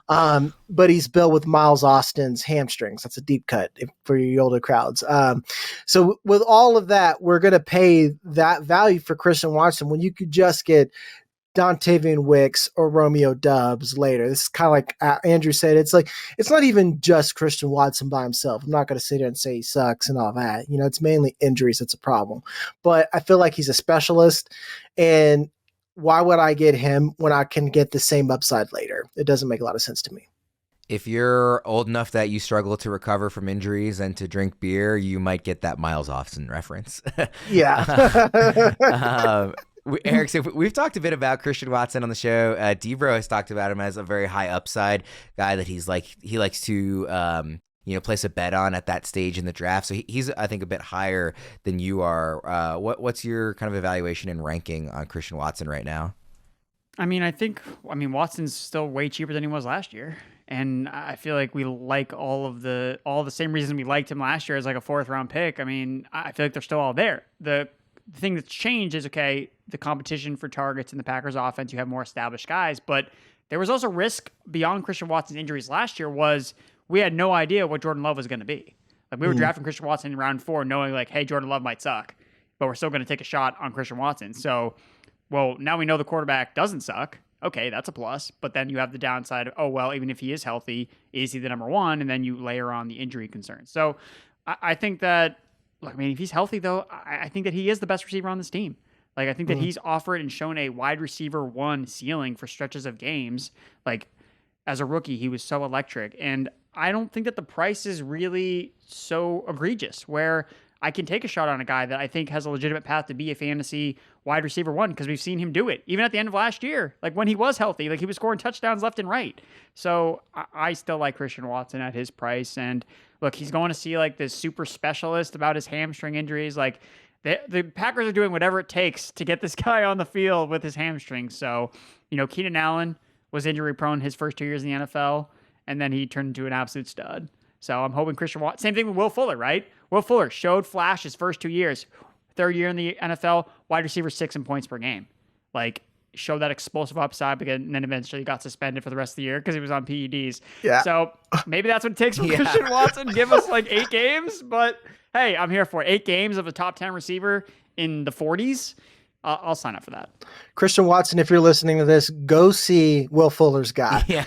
But he's built with Miles Austin's hamstrings. That's a deep cut for your older crowds. So with all of that, we're going to pay that value for Christian Watson when you could just get Dontavian Wicks or Romeo Doubs later. This is kind of like Andrew said. It's like, it's not even just Christian Watson by himself. I'm not going to sit here and say he sucks and all that. It's mainly injuries that's a problem. But I feel like he's a specialist, and why would I get him when I can get the same upside later? It doesn't make a lot of sense to me. If you're old enough that you struggle to recover from injuries and to drink beer, you might get that Miles Austin reference. Yeah. Eric, so we've talked a bit about Christian Watson on the show. Deebo has talked about him as a very high upside guy that he likes to place a bet on at that stage in the draft. So he's, I think, a bit higher than you are. What's your kind of evaluation and ranking on Christian Watson right now? I mean, Watson's still way cheaper than he was last year. And I feel like we like all the same reasons we liked him last year as like a 4th round pick. I mean, I feel like they're still all there. The thing that's changed is, okay, the competition for targets in the Packers offense, you have more established guys, but there was also risk beyond Christian Watson's injuries last year was we had no idea what Jordan Love was going to be. Like we were drafting Christian Watson in round 4 knowing like, hey, Jordan Love might suck, but we're still going to take a shot on Christian Watson. So, well, now we know the quarterback doesn't suck. Okay, that's a plus. But then you have the downside of, oh, well, even if he is healthy, is he the number 1? And then you layer on the injury concerns. So I think that, look, I mean, if he's healthy, though, I think that he is the best receiver on this team. Like, I think that he's offered and shown a wide receiver 1 ceiling for stretches of games. Like, as a rookie, he was so electric. And I don't think that the price is really so egregious where I can take a shot on a guy that I think has a legitimate path to be a fantasy wide receiver 1 because we've seen him do it. Even at the end of last year, like when he was healthy, like he was scoring touchdowns left and right. So I still like Christian Watson at his price. And look, he's going to see like this super specialist about his hamstring injuries. Like the Packers are doing whatever it takes to get this guy on the field with his hamstring. So, Keenan Allen was injury prone his first 2 years in the NFL, and then he turned into an absolute stud. So I'm hoping Christian Watson, same thing with Will Fuller, right? Will Fuller showed flash his first 2 years. 3rd year in the NFL, wide receiver 6 in points per game. Like, showed that explosive upside, and then eventually got suspended for the rest of the year because he was on PEDs. Yeah. So maybe that's what it takes for Christian Watson. Give us like 8 games. But hey, I'm here for it. 8 games of a top 10 receiver in the 40s. I'll sign up for that. Christian Watson, if you're listening to this, go see Will Fuller's guy. Yeah.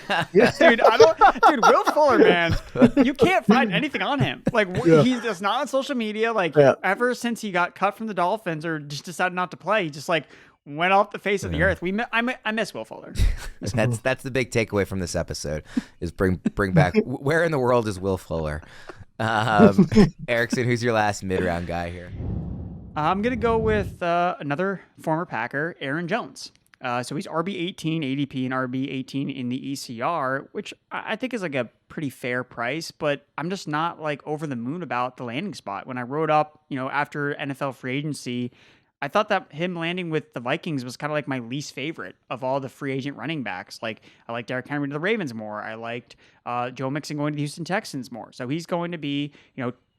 Dude, Will Fuller, man, you can't find anything on him. Like, he's just not on social media. Like, ever since he got cut from the Dolphins or just decided not to play, he just like went off the face of the earth. I miss Will Fuller. That's the big takeaway from this episode is bring back where in the world is Will Fuller? Erickson, who's your last mid-round guy here? I'm going to go with another former Packer, Aaron Jones. So he's RB18 ADP and RB18 in the ECR, which I think is like a pretty fair price, but I'm just not like over the moon about the landing spot. When I wrote up, after NFL free agency, I thought that him landing with the Vikings was kind of like my least favorite of all the free agent running backs. Like, I like Derrick Henry to the Ravens more. I liked Joe Mixon going to the Houston Texans more. So he's going to be,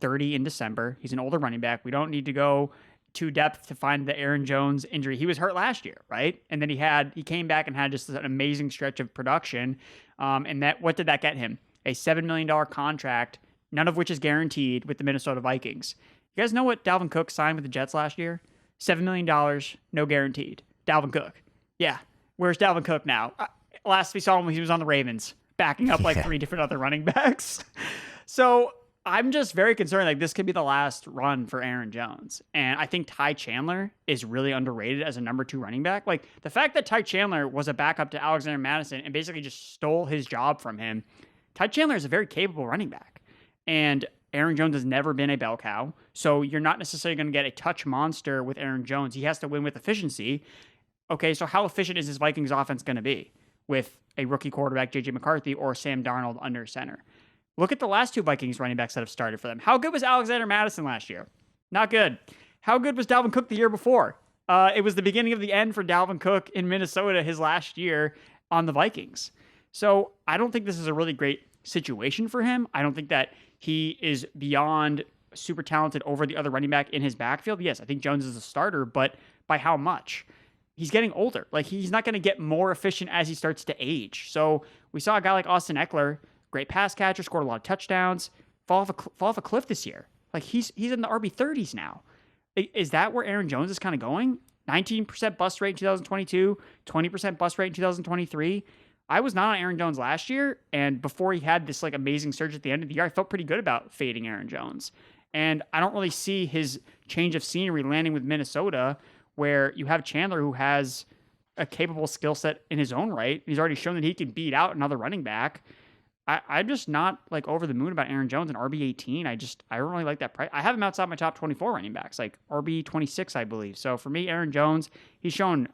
30 in December. He's an older running back. We don't need to go too depth to find the Aaron Jones injury. He was hurt last year, right? And then he came back and had just an amazing stretch of production. And what did that get him? A $7 million contract, none of which is guaranteed with the Minnesota Vikings. You guys know what Dalvin Cook signed with the Jets last year? $7 million, no guaranteed. Dalvin Cook. Yeah. Where's Dalvin Cook now? Last we saw him when he was on the Ravens, backing up like 3 different other running backs. So I'm just very concerned. Like, this could be the last run for Aaron Jones. And I think Ty Chandler is really underrated as a number 2 running back. Like, the fact that Ty Chandler was a backup to Alexander Madison and basically just stole his job from him. Ty Chandler is a very capable running back. And Aaron Jones has never been a bell cow. So you're not necessarily going to get a touch monster with Aaron Jones. He has to win with efficiency. Okay, so how efficient is this Vikings offense going to be with a rookie quarterback, J.J. McCarthy, or Sam Darnold under center? Look at the last 2 Vikings running backs that have started for them. How good was Alexander Madison last year? Not good. How good was Dalvin Cook the year before? It was the beginning of the end for Dalvin Cook in Minnesota his last year on the Vikings. So I don't think this is a really great situation for him. I don't think that he is beyond super talented over the other running back in his backfield. Yes, I think Jones is a starter, but by how much? He's getting older. Like, he's not going to get more efficient as he starts to age. So we saw a guy like Austin Eckler, great pass catcher, scored a lot of touchdowns, fall off a cliff this year. Like, he's in the RB30s now. Is that where Aaron Jones is kind of going? 19% bust rate in 2022, 20% bust rate in 2023. I was not on Aaron Jones last year, and before he had this like amazing surge at the end of the year, I felt pretty good about fading Aaron Jones. And I don't really see his change of scenery landing with Minnesota, where you have Chandler who has a capable skill set in his own right. He's already shown that he can beat out another running back. I'm just not like over the moon about Aaron Jones and RB18. I don't really like that price. I have him outside my top 24 running backs, like RB26, I believe. So for me, Aaron Jones, he's shown.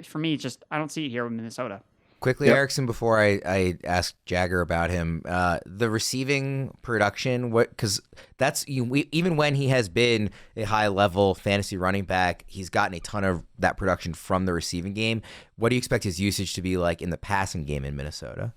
For me, it's just I don't see it here with Minnesota. Quickly, Yep. Erickson, before I ask Jagger about him, the receiving production, because that's even when he has been a high level fantasy running back, he's gotten a ton of that production from the receiving game. What do you expect his usage to be like in the passing game in Minnesota?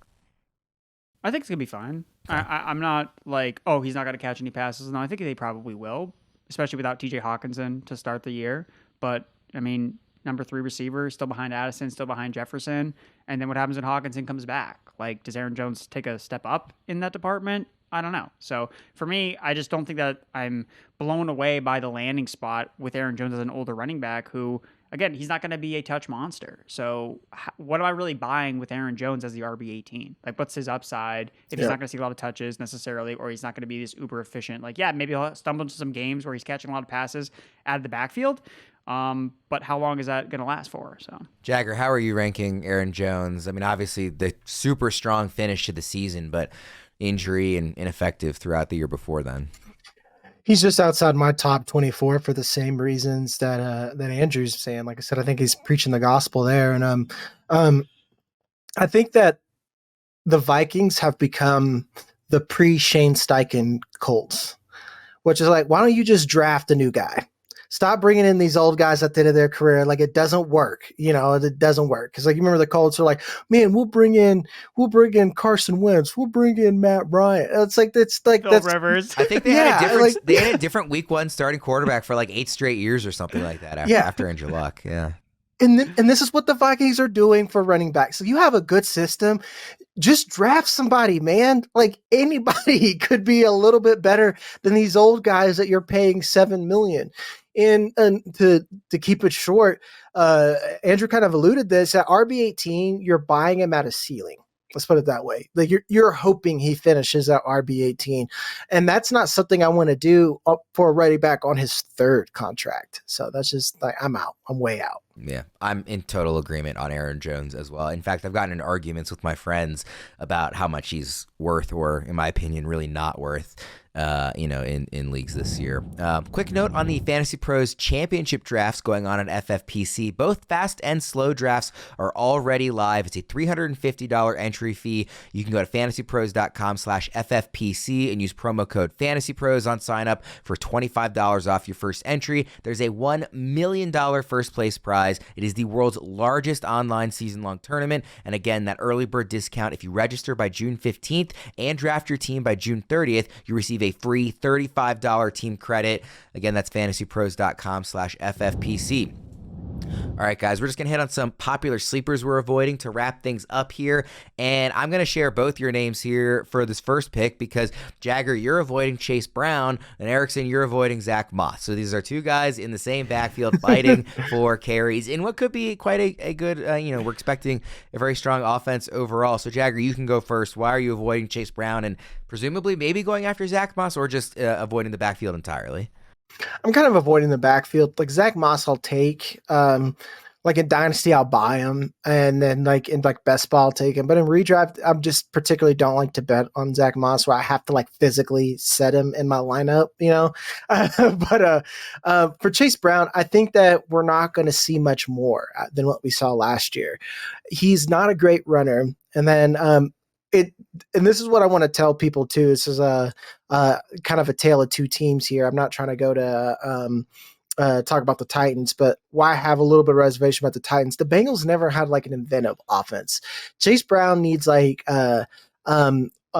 I think it's gonna be fine. Okay. I'm not like, oh, he's not gonna catch any passes. No, I think they probably will, especially without T.J. Hawkinson to start the year. But I mean, number 3 receiver, still behind Addison, still behind Jefferson, and then what happens when Hawkinson comes back? Like, does Aaron Jones take a step up in that department? I don't know. So for me, I just don't think that I'm blown away by the landing spot with Aaron Jones as an older running back who, again, he's not going to be a touch monster. So what am I really buying with Aaron Jones as the RB18? Like, what's his upside if he's not going to see a lot of touches necessarily, or he's not going to be this uber efficient? Like, yeah, maybe he'll stumble into some games where he's catching a lot of passes out of the backfield. But how long is that going to last for? So, Jagger, how are you ranking Aaron Jones? I mean, obviously the super strong finish to the season, but injury and ineffective throughout the year before then. He's just outside my top 24 for the same reasons that Andrew's saying. Like I said, I think he's preaching the gospel there, and I think that the Vikings have become the pre-Shane Steichen Colts, which is like, why don't you just draft a new guy? Stop bringing in these old guys at the end of their career. Like, it doesn't work. It doesn't work. Because like, you remember the Colts are like, man, we'll bring in Carson Wentz. We'll bring in Matt Bryant. It's like, Phil Rivers. I think they had a different week 1 starting quarterback for like 8 straight years or something like that after Andrew Luck. Yeah. And this is what the Vikings are doing for running backs. So you have a good system. Just draft somebody, man. Like, anybody could be a little bit better than these old guys that you're paying $7 million. And to keep it short, Andrew kind of alluded this at RB18, you're buying him at a ceiling. Let's put it that way. Like, you're hoping he finishes at RB18, and that's not something I want to do for a running back on his 3rd contract. So that's just like, I'm out. I'm way out. Yeah, I'm in total agreement on Aaron Jones as well. In fact, I've gotten in arguments with my friends about how much he's worth, or in my opinion, really not worth. In leagues this year. Quick note on the Fantasy Pros Championship drafts going on at FFPC. Both fast and slow drafts are already live. It's a $350 entry fee. You can go to fantasypros.com/FFPC and use promo code FantasyPros on sign up for $25 off your first entry. There's a $1 million first place prize. It is the world's largest online season-long tournament. And again, that early bird discount, if you register by June 15th and draft your team by June 30th, you receive a free $35 team credit. Again, that's fantasypros.com/FFPC. All right, guys, we're just going to hit on some popular sleepers we're avoiding to wrap things up here. And I'm going to share both your names here for this first pick because, Jagger, you're avoiding Chase Brown, and Erickson, you're avoiding Zach Moss. So these are two guys in the same backfield fighting for carries in what could be quite a good, we're expecting a very strong offense overall. So, Jagger, you can go first. Why are you avoiding Chase Brown and presumably maybe going after Zach Moss, or just avoiding the backfield entirely? I'm kind of avoiding the backfield. Like, Zach Moss, I'll take. Like in Dynasty, I'll buy him, and then like in like best ball, I'll take him. But in redraft, I'm just particularly don't like to bet on Zach Moss, where I have to like physically set him in my lineup, But for Chase Brown, I think that we're not going to see much more than what we saw last year. He's not a great runner, and then and this is what I want to tell people too. This is a kind of a tale of two teams here. I'm not trying to go to talk about the Titans, but why I have a little bit of reservation about the Titans. The Bengals never had like an inventive offense. Chase Brown needs like a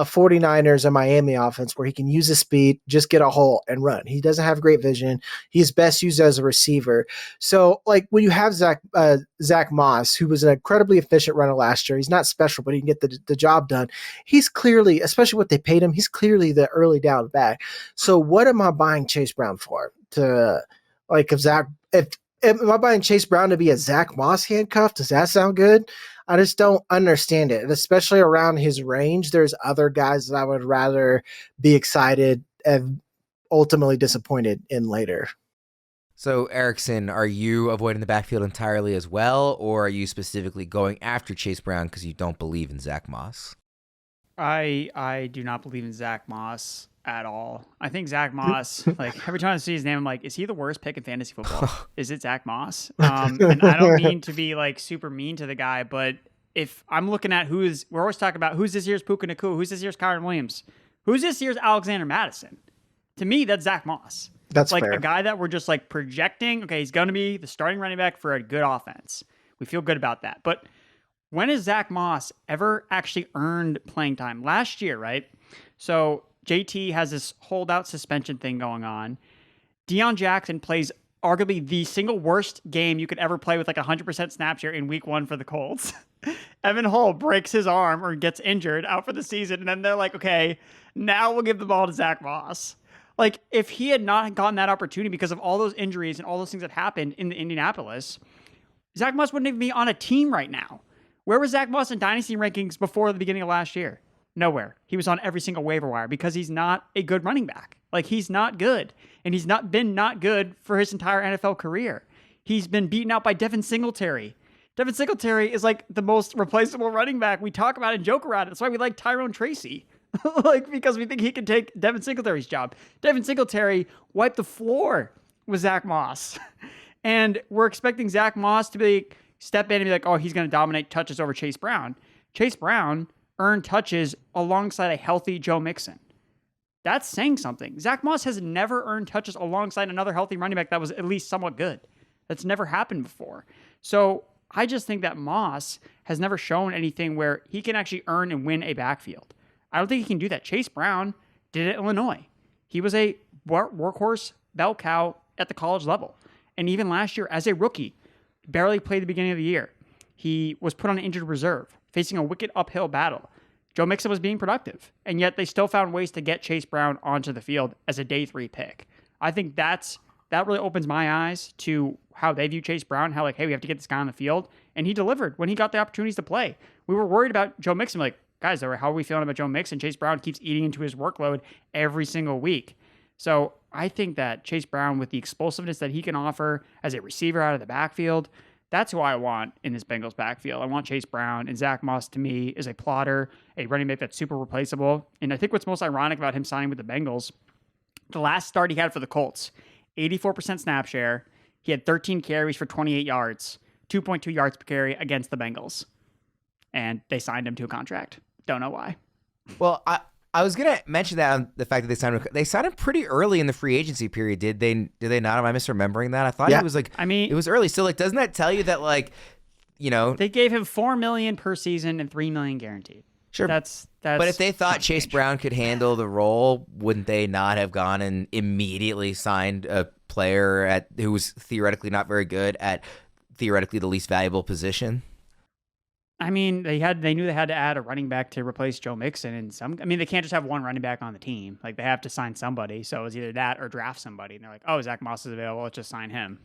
49ers and Miami offense where he can use his speed, just get a hole and run. He doesn't have great vision. He's best used as a receiver. So like when you have Zach Moss, who was an incredibly efficient runner last year, he's not special, but he can get the job done. He's clearly, especially what they paid him, he's clearly the early down back. So what am I buying Chase Brown for? Am I buying Chase Brown to be a Zach Moss handcuff? Does that sound good? I just don't understand it. And especially around his range, there's other guys that I would rather be excited and ultimately disappointed in later. So, Erickson, are you avoiding the backfield entirely as well, or are you specifically going after Chase Brown because you don't believe in Zach Moss? I do not believe in Zach Moss at all. I think Zach Moss, like every time I see his name, I'm like, is he the worst pick in fantasy football? Is it Zach Moss? And I don't mean to be like super mean to the guy, but if I'm looking at we're always talking about who's this year's Puka Nacua, who's this year's Kyren Williams, who's this year's Alexander Madison. To me, that's Zach Moss. That's like fair. A guy that we're just like projecting. Okay, he's going to be the starting running back for a good offense. We feel good about that. But when has Zach Moss ever actually earned playing time? Last year, right? So JT has this holdout suspension thing going on. Deion Jackson plays arguably the single worst game you could ever play with like 100% snap share in week 1 for the Colts. Evan Hull breaks his arm or gets injured out for the season. And then they're like, okay, now we'll give the ball to Zach Moss. Like, if he had not gotten that opportunity because of all those injuries and all those things that happened in Indianapolis, Zach Moss wouldn't even be on a team right now. Where was Zach Moss in dynasty rankings before the beginning of last year? Nowhere. He was on every single waiver wire because he's not a good running back. Like, he's not good. And he's not been not good for his entire NFL career. He's been beaten out by Devin Singletary. Devin Singletary is like the most replaceable running back. We talk about it and joke around it. That's why we like Tyrone Tracy. Like, because we think he can take Devin Singletary's job. Devin Singletary wiped the floor with Zach Moss. And we're expecting Zach Moss to step in and be like, oh, he's going to dominate touches over Chase Brown. Chase Brown earned touches alongside a healthy Joe Mixon. That's saying something. Zach Moss has never earned touches alongside another healthy running back that was at least somewhat good. That's never happened before. So I just think that Moss has never shown anything where he can actually earn and win a backfield. I don't think he can do that. Chase Brown did it at Illinois. He was a workhorse bell cow at the college level. And even last year as a rookie, barely played the beginning of the year. He was put on an injured reserve, facing a wicked uphill battle. Joe Mixon was being productive, and yet they still found ways to get Chase Brown onto the field as a day 3 pick. I think that really opens my eyes to how they view Chase Brown, how like, hey, we have to get this guy on the field. And he delivered when he got the opportunities to play. We were worried about Joe Mixon, like, guys, how are we feeling about Joe Mixon? Chase Brown keeps eating into his workload every single week. So I think that Chase Brown, with the explosiveness that he can offer as a receiver out of the backfield, that's who I want in this Bengals backfield. I want Chase Brown, and Zach Moss, to me, is a plotter, a running back that's super replaceable. And I think what's most ironic about him signing with the Bengals, the last start he had for the Colts, 84% snap share. He had 13 carries for 28 yards, 2.2 yards per carry against the Bengals. And they signed him to a contract. Don't know why. Well, I was gonna mention that on the fact that they signed him pretty early in the free agency period. Did they not? Am I misremembering that? I thought it was like, I mean, it was early. So like, doesn't that tell you that, like, you know, they gave him $4 million per season and $3 million guaranteed? Sure, that's. But if they thought Chase Brown could handle the role, wouldn't they not have gone and immediately signed a player who was theoretically not very good at theoretically the least valuable position? I mean, they knew they had to add a running back to replace Joe Mixon, and they can't just have one running back on the team. Like, they have to sign somebody. So it was either that or draft somebody. And they're like, oh, Zach Moss is available. Let's just sign him.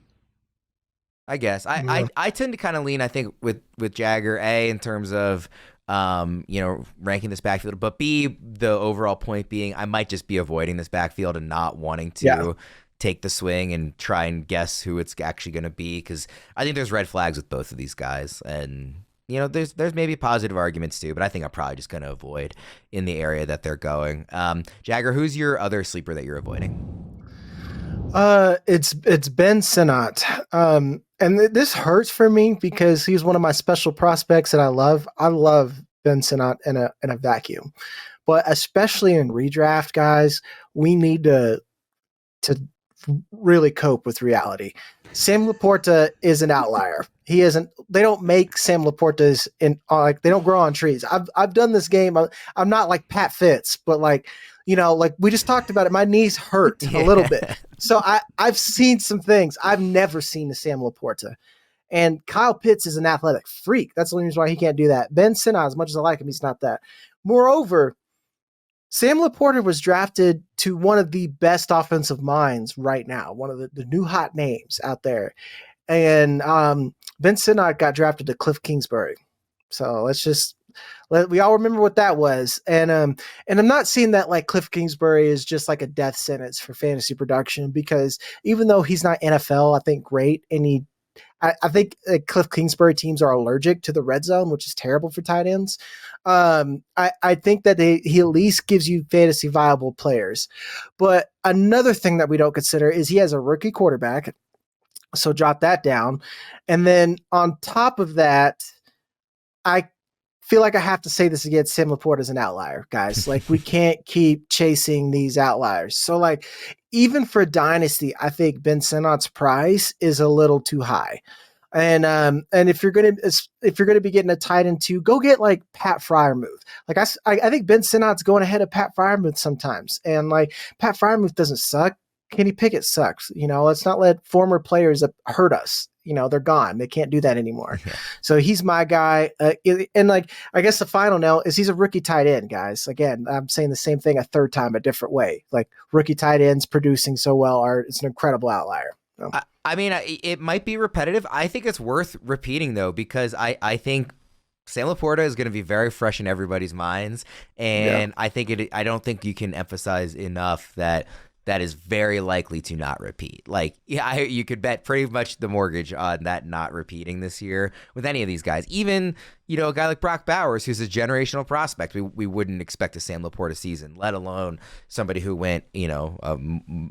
I guess I tend to kind of lean, I think, with Jagger, A, in terms of ranking this backfield, but B, the overall point being, I might just be avoiding this backfield and not wanting to take the swing and try and guess who it's actually going to be, because I think there's red flags with both of these guys. And you know, there's maybe positive arguments too, but I think I'm probably just going to avoid in the area that they're going. Jagger, who's your other sleeper that you're avoiding? It's Ben Sinnott. And this hurts for me because he's one of my special prospects that I love. I love Ben Sinnott in a vacuum, but especially in redraft, guys, we need to really cope with reality. Sam Laporta is an outlier. He isn't. They don't make Sam Laportas they don't grow on trees. I've done this game. I'm not like Pat Fitz, but like we just talked about it. My knees hurt a little bit. So I've seen some things I've never seen to Sam Laporta. And Kyle Pitts is an athletic freak. That's the only reason why he can't do that. Ben Sinnott, as much as I like him, he's not that. Moreover, Sam Laporta was drafted to one of the best offensive minds right now, one of the new hot names out there. And Ben Sinnott got drafted to Cliff Kingsbury. So we all remember what that was. And I'm not seeing that like Cliff Kingsbury is just like a death sentence for fantasy production, because even though he's not NFL, I think, great, and he I think Cliff Kingsbury teams are allergic to the red zone, which is terrible for tight ends. I think that he at least gives you fantasy viable players. But another thing that we don't consider is he has a rookie quarterback. So jot that down. And then on top of that, I feel like I have to say this again. Sam Laporte is an outlier, guys. Like, we can't keep chasing these outliers. So, like, even for Dynasty, I think Ben Sinnott's price is a little too high. And if you're gonna be getting a tight end too, go get like Pat Freiermuth. Like I think Ben Sinnott's going ahead of Pat Freiermuth sometimes. And like, Pat Freiermuth doesn't suck. Kenny Pickett sucks. Let's not let former players hurt us. They're gone. They can't do that anymore. Yeah. So he's my guy. And like, I guess the final nail is he's a rookie tight end, guys. Again, I'm saying the same thing a third time, a different way. Like, rookie tight ends producing so well it's an incredible outlier. So. I mean, it might be repetitive. I think it's worth repeating though, because I think Sam Laporta is going to be very fresh in everybody's minds. And yeah. I don't think you can emphasize enough that is very likely to not repeat. Like, yeah, you could bet pretty much the mortgage on that not repeating this year with any of these guys. Even, a guy like Brock Bowers, who's a generational prospect, we wouldn't expect a Sam Laporta season, let alone somebody who went,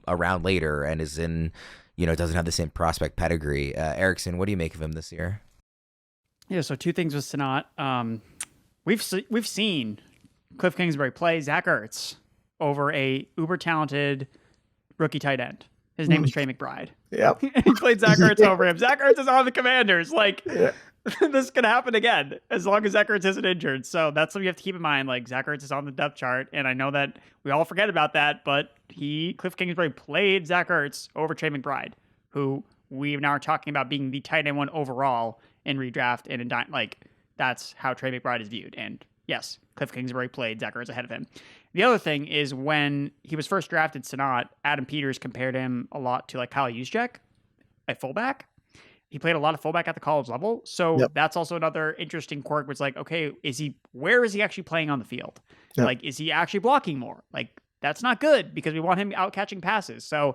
around later and is in, doesn't have the same prospect pedigree. Erickson, what do you make of him this year? Yeah, so two things with Sinnott. We've seen Cliff Kingsbury play Zach Ertz over a uber talented rookie tight end. His name is Trey McBride. Yeah. He played Zach Ertz over him. Zach Ertz is on the Commanders. Like, this could happen again as long as Zach Ertz isn't injured. So that's what you have to keep in mind. Like, Zach Ertz is on the depth chart, and I know that we all forget about that, but Cliff Kingsbury played Zach Ertz over Trey McBride, who we now are talking about being the tight end one overall in redraft, and that's how Trey McBride is viewed. And yes, Cliff Kingsbury played Zach Ertz ahead of him. The other thing is, when he was first drafted, Sinnott, Adam Peters compared him a lot to like Kyle Juszczyk, a fullback. He played a lot of fullback at the college level. So that's also another interesting quirk where it's like, okay, where is he actually playing on the field? Yep. Like, is he actually blocking more? Like, that's not good because we want him out catching passes. So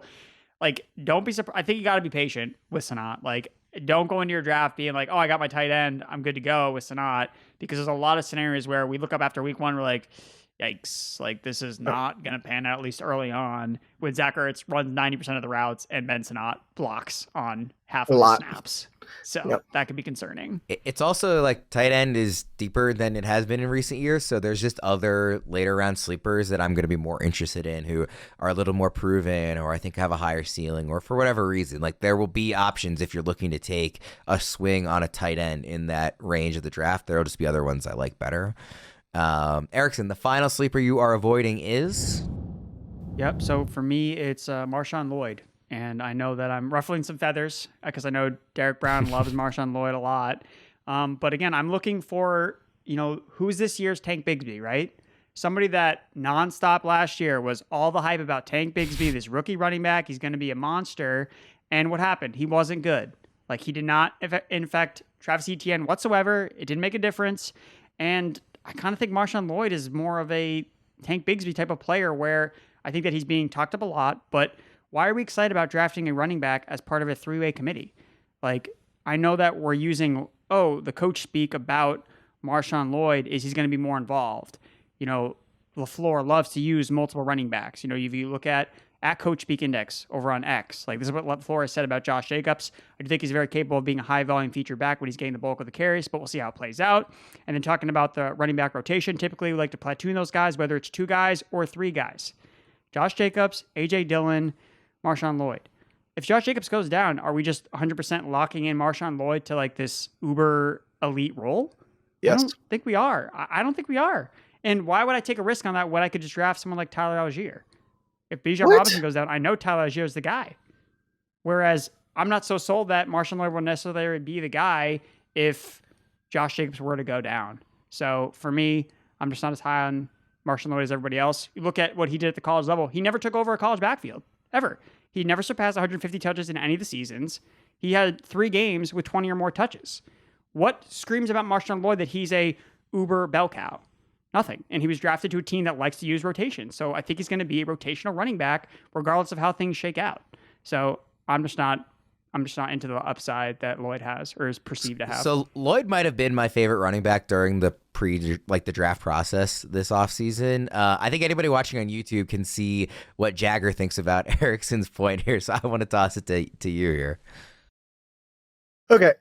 like, don't be surprised. I think you got to be patient with Sinnott. Like, don't go into your draft being like, oh, I got my tight end, I'm good to go with Sinnott, because there's a lot of scenarios where we look up after week one, we're like, yikes, like, this is not going to pan out, at least early on, with Zach Ertz runs 90% of the routes and Ben Sinnott blocks on half of the snaps. So that could be concerning. It's also like tight end is deeper than it has been in recent years. So there's just other later round sleepers that I'm going to be more interested in, who are a little more proven, or I think have a higher ceiling, or for whatever reason. Like, there will be options if you're looking to take a swing on a tight end in that range of the draft. There will just be other ones I like better. Erickson, the final sleeper you are avoiding is? Yep. So for me, it's MarShawn Lloyd. And I know that I'm ruffling some feathers because I know Derek Brown loves MarShawn Lloyd a lot. But again, I'm looking for, who's this year's Tank Bigsby, right? Somebody that nonstop last year was all the hype about Tank Bigsby, this rookie running back. He's going to be a monster. And what happened? He wasn't good. Like, he did not infect Travis Etienne whatsoever. It didn't make a difference. And I kind of think MarShawn Lloyd is more of a Tank Bigsby type of player, where I think that he's being talked up a lot, but why are we excited about drafting a running back as part of a three-way committee? Like, I know that we're using, the coach speak about MarShawn Lloyd is he's going to be more involved. LaFleur loves to use multiple running backs. If you look at Coach Speak Index over on X, like, this is what LaFleur has said about Josh Jacobs. I do think he's very capable of being a high-volume feature back when he's getting the bulk of the carries, but we'll see how it plays out. And then talking about the running back rotation, typically we like to platoon those guys, whether it's 2 guys or 3 guys. Josh Jacobs, A.J. Dillon, MarShawn Lloyd. If Josh Jacobs goes down, are we just 100% locking in MarShawn Lloyd to like this uber elite role? Yes. I don't think we are. I don't think we are. And why would I take a risk on that when I could just draft someone like Tyler Algier? If Bijan Robinson goes down, I know Tyler Algier is the guy. Whereas I'm not so sold that MarShawn Lloyd will necessarily be the guy if Josh Jacobs were to go down. So for me, I'm just not as high on MarShawn Lloyd as everybody else. You look at what he did at the college level. He never took over a college backfield, ever. He never surpassed 150 touches in any of the seasons. He had 3 games with 20 or more touches. What screams about MarShawn Lloyd that he's a uber bell cow? Nothing. And he was drafted to a team that likes to use rotation. So I think he's going to be a rotational running back regardless of how things shake out. So I'm I'm just not into the upside that Lloyd has or is perceived to have. So Lloyd might have been my favorite running back during the the draft process this offseason. I think anybody watching on YouTube can see what Jagger thinks about Erickson's point here. So I want to toss it to you here. Okay.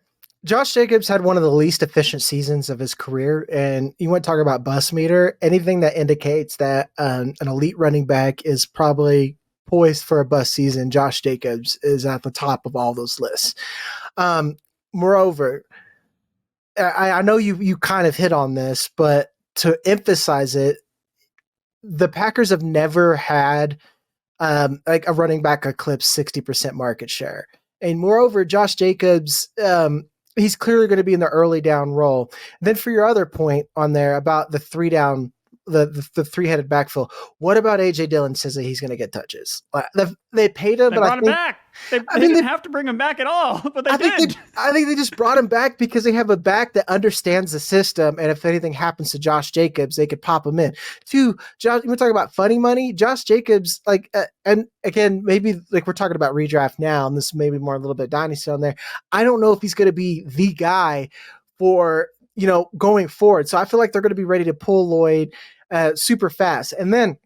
Josh Jacobs had one of the least efficient seasons of his career. And you want to talk about bus meter, anything that indicates that an elite running back is probably poised for a bust season. Josh Jacobs is at the top of all those lists. Moreover, I know you kind of hit on this, but to emphasize it, the Packers have never had like a running back eclipse 60% market share. And moreover, Josh Jacobs, he's clearly going to be in the early down role. Then for your other point on there about the three down, the three-headed backfill, what about AJ Dillon says that he's going to get touches? They paid him, they but brought I him think, back. They didn't have to bring him back at all, but they did. I think they just brought him back because they have a back that understands the system, and if anything happens to Josh Jacobs, they could pop him in. Two, Josh, we're talking about funny money. Josh Jacobs, and again, maybe like we're talking about redraft now, and this may be more a little bit dynasty on there. I don't know if he's going to be the guy for going forward. So I feel like they're going to be ready to pull Lloyd super fast. And then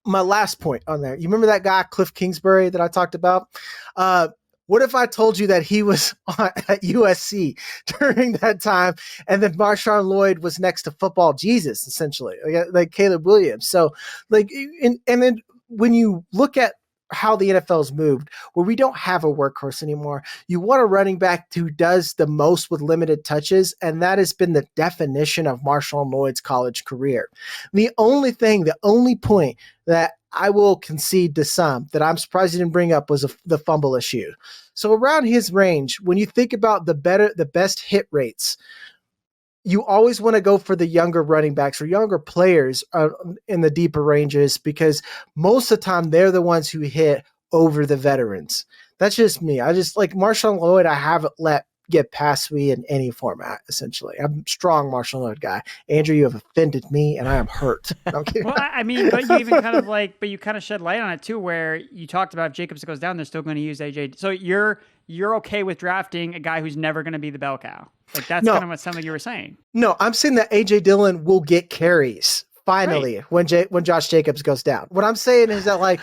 my last point on there, you remember that guy, Cliff Kingsbury, that I talked about? What if I told you that he was at USC during that time, and then MarShawn Lloyd was next to football Jesus, essentially, like Caleb Williams? So, and then when you look at how the NFL's moved, where we don't have a workhorse anymore, you want a running back who does the most with limited touches, and that has been the definition of MarShawn Lloyd's college career. The only point that I will concede to some that I'm surprised he didn't bring up was the fumble issue. So around his range, when you think about the best hit rates, you always want to go for the younger running backs or younger players in the deeper ranges, because most of the time they're the ones who hit over the veterans. That's just me. I just like MarShawn Lloyd. I haven't let get past me in any format, essentially. I'm a strong MarShawn Lloyd guy. Andrew, you have offended me and I am hurt. Well, I mean, but you even but you kind of shed light on it too, where you talked about if Jacobs goes down, they're still going to use AJ. So you're okay with drafting a guy who's never going to be the bell cow. Like that's kind of what some of you were saying. No, I'm saying that AJ Dillon will get carries finally when Josh Jacobs goes down. What I'm saying is that like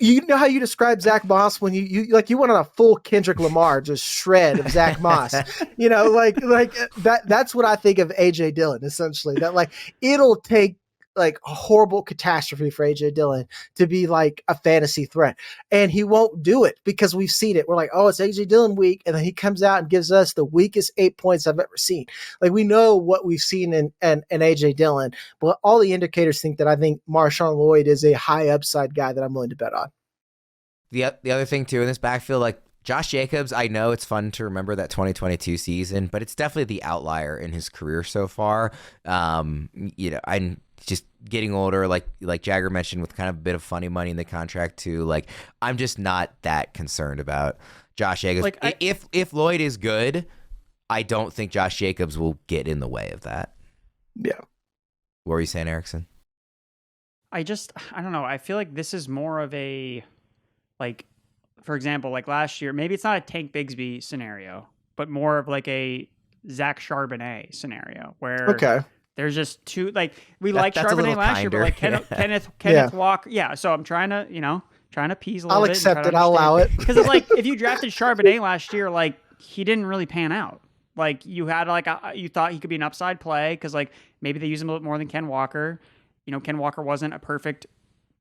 you know how you describe Zach Moss when you went on a full Kendrick Lamar just shred of Zach Moss. That's what I think of AJ Dillon, essentially. That like it'll take like a horrible catastrophe for AJ Dillon to be like a fantasy threat. And he won't do it because we've seen it. We're like, oh, it's AJ Dillon week. And then he comes out and gives us the weakest 8 points I've ever seen. Like we know what we've seen in AJ Dillon, but all the indicators think that I think MarShawn Lloyd is a high upside guy that I'm willing to bet on. The other thing too in this backfield, like Josh Jacobs, I know it's fun to remember that 2022 season, but it's definitely the outlier in his career so far. I'm just getting older, like Jagger mentioned, with kind of a bit of funny money in the contract too. Like I'm just not that concerned about Josh Jacobs. Like if Lloyd is good, I don't think Josh Jacobs will get in the way of that. Yeah. What were you saying, Erickson? I don't know. I feel like this is more of a, like, for example, like last year, maybe it's not a Tank Bigsby scenario, but more of like a Zach Charbonnet scenario where there's just two, like we liked Charbonnet last year, but like Kenneth Walker. Yeah. So I'm trying to appease a little bit. I'll accept it. I'll allow it. Because it's like, if you drafted Charbonnet last year, like he didn't really pan out. Like you had you thought he could be an upside play because like maybe they use him a little more than Ken Walker. Ken Walker wasn't a perfect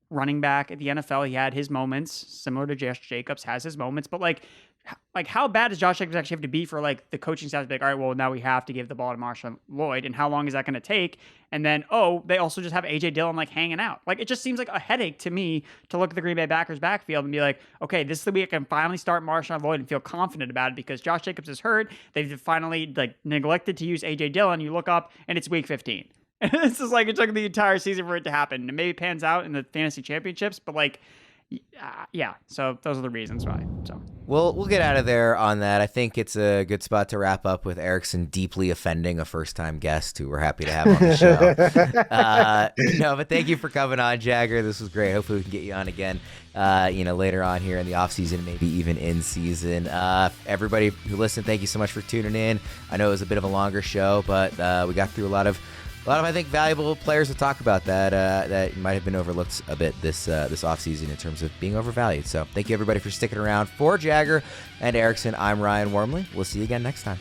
running back at the NFL. He had his moments, similar to Josh Jacobs has his moments, but like how bad does Josh Jacobs actually have to be for like the coaching staff to be like, all right, well now we have to give the ball to MarShawn Lloyd, and how long is that going to take? And then they also just have AJ Dillon like hanging out. Like it just seems like a headache to me to look at the Green Bay Packers backfield and be like, okay, this is the week I can finally start MarShawn Lloyd and feel confident about it because Josh Jacobs is hurt. They've finally like neglected to use AJ Dillon. You look up and it's week 15. And this is like it took the entire season for it to happen. And maybe it pans out in the fantasy championships, but like Yeah, so those are the reasons why. So we'll get out of there on that. I think it's a good spot to wrap up with Erickson deeply offending a first-time guest who we're happy to have on the show. No, but thank you for coming on, Jagger. This was great. Hopefully we can get you on again, later on here in the offseason, maybe even in season. Everybody who listened, thank you so much for tuning in. I know it was a bit of a longer show, but we got through a lot of, I think, valuable players to talk about that might have been overlooked a bit this offseason in terms of being overvalued. So thank you, everybody, for sticking around. For Jagger and Erickson, I'm Ryan Wormley. We'll see you again next time.